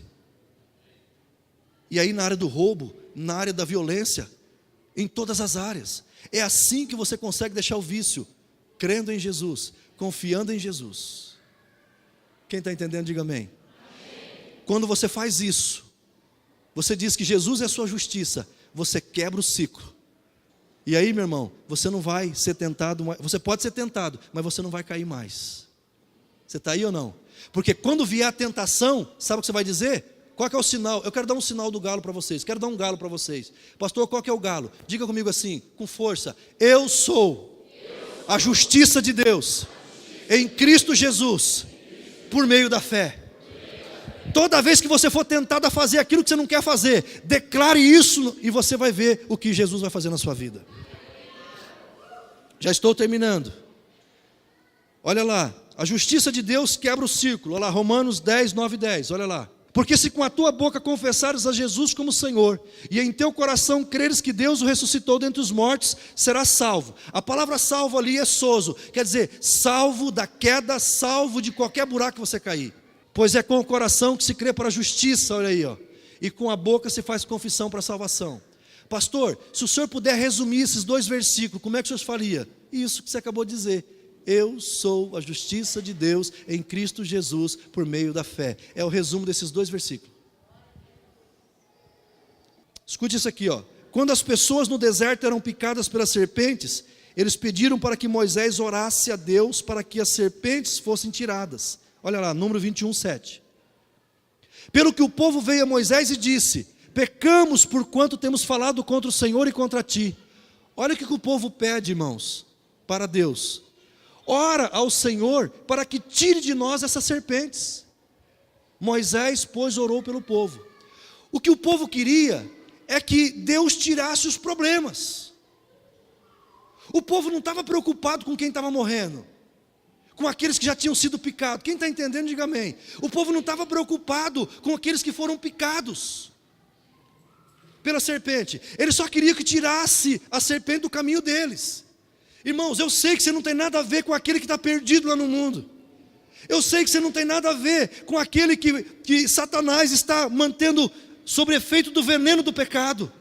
E aí na área do roubo, na área da violência, em todas as áreas. É assim que você consegue deixar o vício, crendo em Jesus, confiando em Jesus. Quem está entendendo, diga amém. Quando você faz isso, você diz que Jesus é a sua justiça, você quebra o ciclo. E aí, meu irmão, você não vai ser tentado, você pode ser tentado, mas você não vai cair mais. Você está aí ou não? Porque quando vier a tentação, sabe o que você vai dizer? Qual que é o sinal? Eu quero dar um sinal do galo para vocês. Quero dar um galo para vocês. Pastor, qual que é o galo? Diga comigo assim, com força. Eu sou a justiça de Deus em Cristo Jesus, por meio da fé. Toda vez que você for tentado a fazer aquilo que você não quer fazer, declare isso e você vai ver o que Jesus vai fazer na sua vida. Já estou terminando. Olha lá, a justiça de Deus quebra o círculo. Olha lá, Romanos 10, 9 e 10, olha lá. Porque se com a tua boca confessares a Jesus como Senhor, e em teu coração creres que Deus o ressuscitou dentre os mortos, serás salvo. A palavra salvo ali é sozo, quer dizer, salvo da queda, salvo de qualquer buraco que você cair. Pois é com o coração que se crê para a justiça, olha aí, ó, e com a boca se faz confissão para a salvação. Pastor, se o senhor puder resumir esses 2 versículos, como é que o senhor faria? Isso que você acabou de dizer. Eu sou a justiça de Deus em Cristo Jesus por meio da fé. É o resumo desses 2 versículos. Escute isso aqui, ó. Quando as pessoas no deserto eram picadas pelas serpentes, eles pediram para que Moisés orasse a Deus para que as serpentes fossem tiradas. Olha lá, número 21, 7. Pelo que o povo veio a Moisés e disse: pecamos por quanto temos falado contra o Senhor e contra ti. Olha o que o povo pede, irmãos, para Deus. Ora ao Senhor para que tire de nós essas serpentes. Moisés, pois, orou pelo povo. O que o povo queria é que Deus tirasse os problemas. O povo não estava preocupado com quem estava morrendo, com aqueles que já tinham sido picados. Quem está entendendo, diga amém. O povo não estava preocupado com aqueles que foram picados pela serpente. Ele só queria que tirasse a serpente do caminho deles. Irmãos, eu sei que você não tem nada a ver com aquele que está perdido lá no mundo. Eu sei que você não tem nada a ver com aquele que Satanás está mantendo sob efeito do veneno do pecado.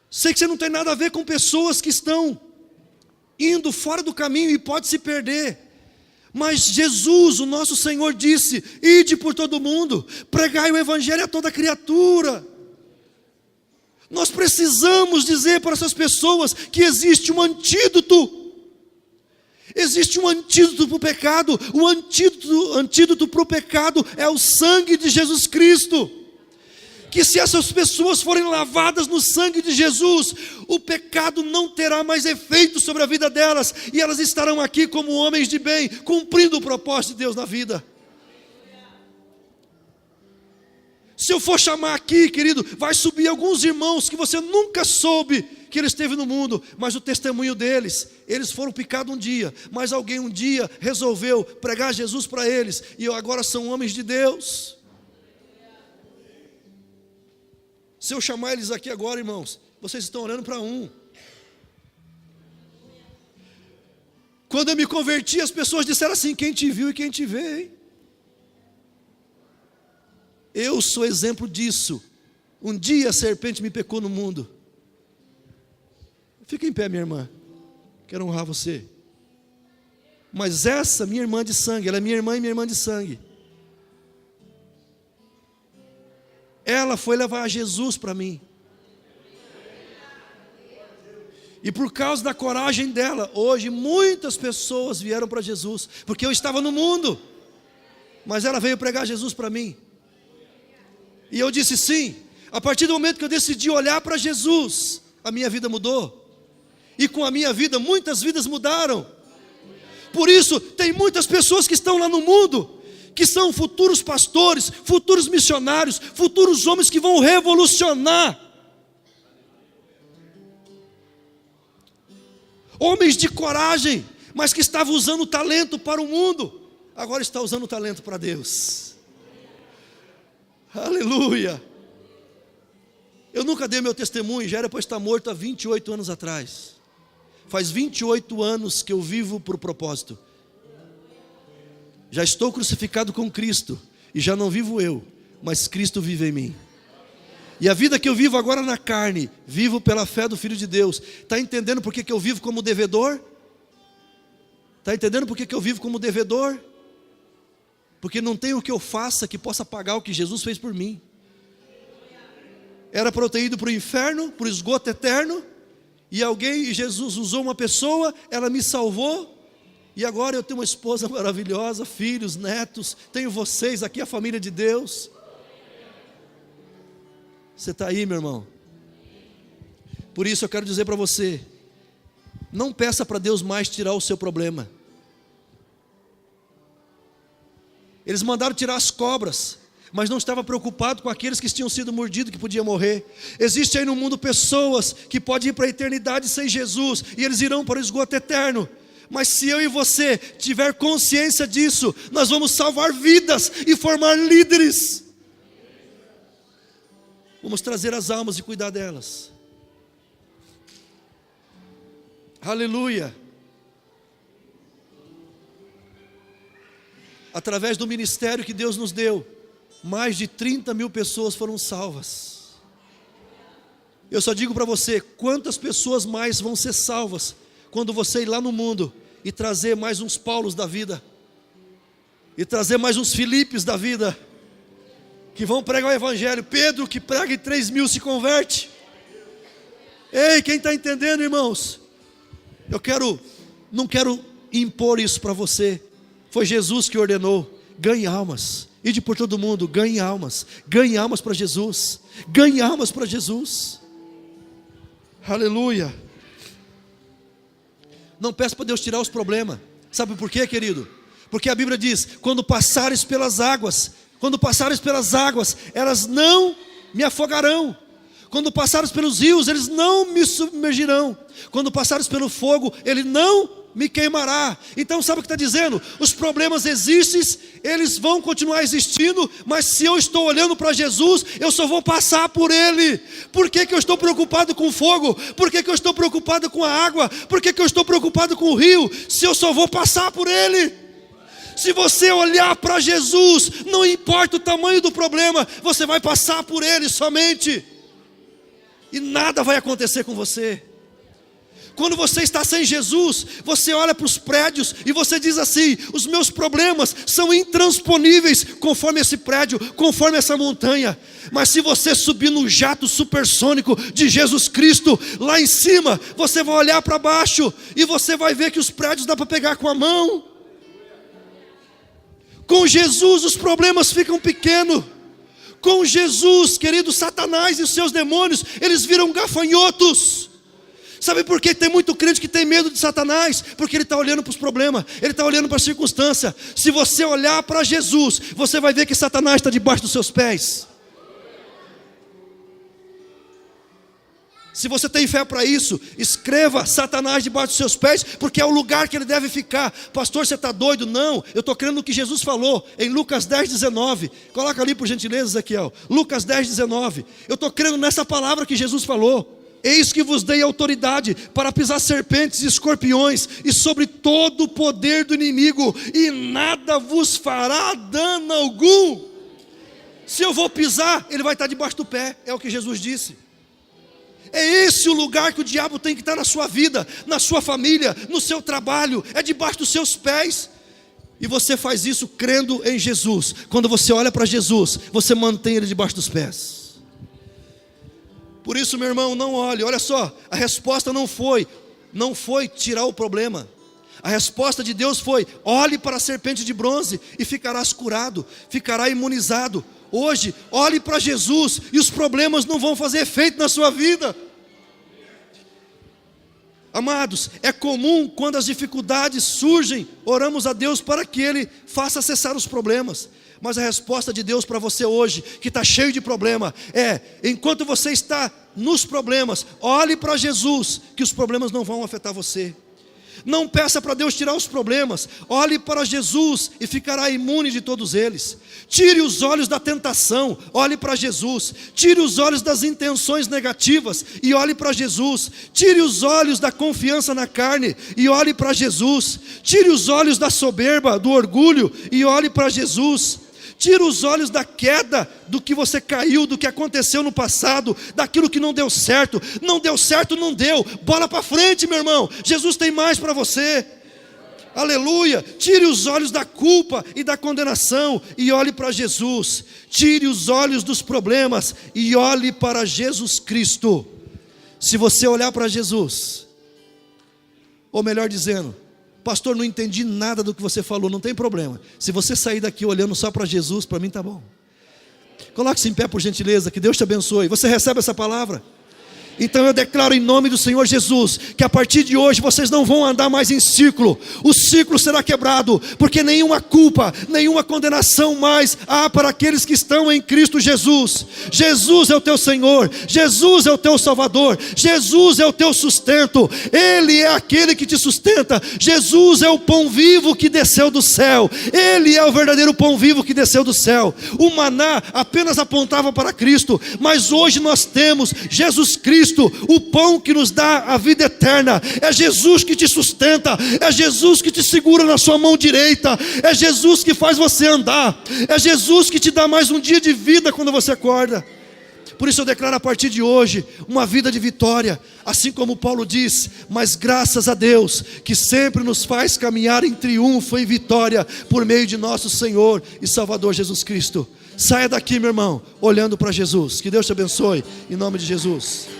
Sei que você não tem nada a ver com pessoas que estão indo fora do caminho e pode se perder. Mas Jesus, o nosso Senhor, disse: ide por todo mundo, pregai o evangelho a toda criatura. Nós precisamos dizer para essas pessoas que existe um antídoto. Existe um antídoto para o pecado. O antídoto para o pecado é o sangue de Jesus Cristo. Que se essas pessoas forem lavadas no sangue de Jesus, o pecado não terá mais efeito sobre a vida delas, e elas estarão aqui como homens de bem, cumprindo o propósito de Deus na vida. Se eu for chamar aqui, querido, vai subir alguns irmãos que você nunca soube que ele esteve no mundo, mas o testemunho deles, eles foram picados um dia, mas alguém um dia resolveu pregar Jesus para eles, e agora são homens de Deus. Se eu chamar eles aqui agora, irmãos, vocês estão orando para um. Quando eu me converti, as pessoas disseram assim: quem te viu e quem te vê, hein? Eu sou exemplo disso. Um dia a serpente me picou no mundo. Fica em pé, minha irmã. Quero honrar você. Mas essa minha irmã de sangue, ela é minha irmã e minha irmã de sangue. Ela foi levar Jesus para mim. E por causa da coragem dela, hoje muitas pessoas vieram para Jesus, porque eu estava no mundo, mas ela veio pregar Jesus para mim. E eu disse sim. A partir do momento que eu decidi olhar para Jesus, a minha vida mudou. E com a minha vida, muitas vidas mudaram. Por isso, tem muitas pessoas que estão lá no mundo, que são futuros pastores, futuros missionários, futuros homens que vão revolucionar. Homens de coragem, mas que estavam usando o talento para o mundo, agora está usando o talento para Deus. Aleluia. Eu nunca dei meu testemunho, já era para estar morto há 28 anos atrás. Faz 28 anos que eu vivo por propósito. Já estou crucificado com Cristo, e já não vivo eu, mas Cristo vive em mim. E a vida que eu vivo agora na carne, vivo pela fé do Filho de Deus. Está entendendo por que eu vivo como devedor? Está entendendo por que eu vivo como devedor? Porque não tem o que eu faça que possa pagar o que Jesus fez por mim. Era para eu ter ido para o inferno, para o esgoto eterno, e Jesus usou uma pessoa, ela me salvou, e agora eu tenho uma esposa maravilhosa, filhos, netos, tenho vocês aqui, a família de Deus. Você está aí, meu irmão? Por isso eu quero dizer para você, não peça para Deus mais tirar o seu problema. Eles mandaram tirar as cobras, mas não estava preocupado com aqueles que tinham sido mordidos, que podiam morrer. Existe aí no mundo pessoas que podem ir para a eternidade sem Jesus, e eles irão para o esgoto eterno. Mas se eu e você tiver consciência disso, nós vamos salvar vidas e formar líderes. Vamos trazer as almas e cuidar delas. Aleluia. Através do ministério que Deus nos deu, mais de 30 mil pessoas foram salvas. Eu só digo para você, quantas pessoas mais vão ser salvas quando você ir lá no mundo e trazer mais uns Paulos da vida, e trazer mais uns Filipes da vida, que vão pregar o evangelho. Pedro, que prega e 3 mil se converte. Ei, quem está entendendo, irmãos? Não quero impor isso para você. Foi Jesus que ordenou: ganhe almas, ide por todo mundo, ganhe almas para Jesus, ganhe almas para Jesus. Aleluia. Não peça para Deus tirar os problemas. Sabe por quê, querido? Porque a Bíblia diz: quando passares pelas águas, elas não me afogarão. Quando passares pelos rios, eles não me submergirão. Quando passares pelo fogo, ele não me queimará. Então sabe o que está dizendo? Os problemas existem, eles vão continuar existindo, mas se eu estou olhando para Jesus, eu só vou passar por Ele. Por que eu estou preocupado com o fogo? Por que eu estou preocupado com a água? Por que eu estou preocupado com o rio? Se eu só vou passar por Ele. Se você olhar para Jesus, não importa o tamanho do problema, você vai passar por Ele somente, e nada vai acontecer com você. Quando você está sem Jesus, você olha para os prédios e você diz assim: os meus problemas são intransponíveis conforme esse prédio, conforme essa montanha. Mas se você subir no jato supersônico de Jesus Cristo, lá em cima, você vai olhar para baixo e você vai ver que os prédios dá para pegar com a mão. Com Jesus os problemas ficam pequenos. Com Jesus, querido, Satanás e os seus demônios, eles viram gafanhotos. Sabe por que tem muito crente que tem medo de Satanás? Porque ele está olhando para os problemas, ele está olhando para a circunstância. Se você olhar para Jesus, você vai ver que Satanás está debaixo dos seus pés. Se você tem fé para isso, escreva Satanás debaixo dos seus pés, porque é o lugar que ele deve ficar. Pastor, você está doido? Não, eu estou crendo no que Jesus falou em Lucas 10:19. Coloca ali por gentileza, Ezequiel. Lucas 10:19. Eu estou crendo nessa palavra que Jesus falou. Eis que vos dei autoridade para pisar serpentes e escorpiões, e sobre todo o poder do inimigo, e nada vos fará dano algum. Se eu vou pisar, ele vai estar debaixo do pé, é o que Jesus disse. É esse o lugar que o diabo tem que estar na sua vida, na sua família, no seu trabalho, é debaixo dos seus pés. E você faz isso crendo em Jesus. Quando você olha para Jesus, você mantém ele debaixo dos pés. Por isso, meu irmão, não olhe. Olha só, a resposta não foi tirar o problema. A resposta de Deus foi: olhe para a serpente de bronze e ficarás curado, ficará imunizado. Hoje, olhe para Jesus e os problemas não vão fazer efeito na sua vida. Amados, é comum quando as dificuldades surgem, oramos a Deus para que Ele faça cessar os problemas. Mas a resposta de Deus para você hoje, que está cheio de problema, é: enquanto você está nos problemas, olhe para Jesus, que os problemas não vão afetar você. Não peça para Deus tirar os problemas, olhe para Jesus e ficará imune de todos eles. Tire os olhos da tentação, olhe para Jesus. Tire os olhos das intenções negativas e olhe para Jesus. Tire os olhos da confiança na carne e olhe para Jesus. Tire os olhos da soberba, do orgulho e olhe para Jesus. Tira os olhos da queda, do que você caiu, do que aconteceu no passado, daquilo que não deu certo. Não deu certo, não deu. Bola para frente, meu irmão. Jesus tem mais para você. Aleluia. Tire os olhos da culpa e da condenação e olhe para Jesus. Tire os olhos dos problemas e olhe para Jesus Cristo. Se você olhar para Jesus, ou melhor dizendo, pastor, não entendi nada do que você falou, não tem problema. Se você sair daqui olhando só para Jesus, para mim está bom. Coloque-se em pé por gentileza, que Deus te abençoe. Você recebe essa palavra? Então eu declaro em nome do Senhor Jesus, que a partir de hoje vocês não vão andar mais em ciclo. O ciclo será quebrado, porque nenhuma culpa, nenhuma condenação mais há para aqueles que estão em Cristo Jesus. Jesus é o teu Senhor, Jesus é o teu Salvador, Jesus é o teu sustento, Ele é aquele que te sustenta. Jesus é o pão vivo que desceu do céu, Ele é o verdadeiro pão vivo que desceu do céu. O maná apenas apontava para Cristo, mas hoje nós temos Jesus Cristo, o pão que nos dá a vida eterna. É Jesus que te sustenta, é Jesus que te segura na sua mão direita, é Jesus que faz você andar, é Jesus que te dá mais um dia de vida quando você acorda. Por isso eu declaro a partir de hoje uma vida de vitória, assim como Paulo diz: mas graças a Deus que sempre nos faz caminhar em triunfo e vitória por meio de nosso Senhor e Salvador Jesus Cristo. Saia daqui, meu irmão, olhando para Jesus. Que Deus te abençoe, em nome de Jesus.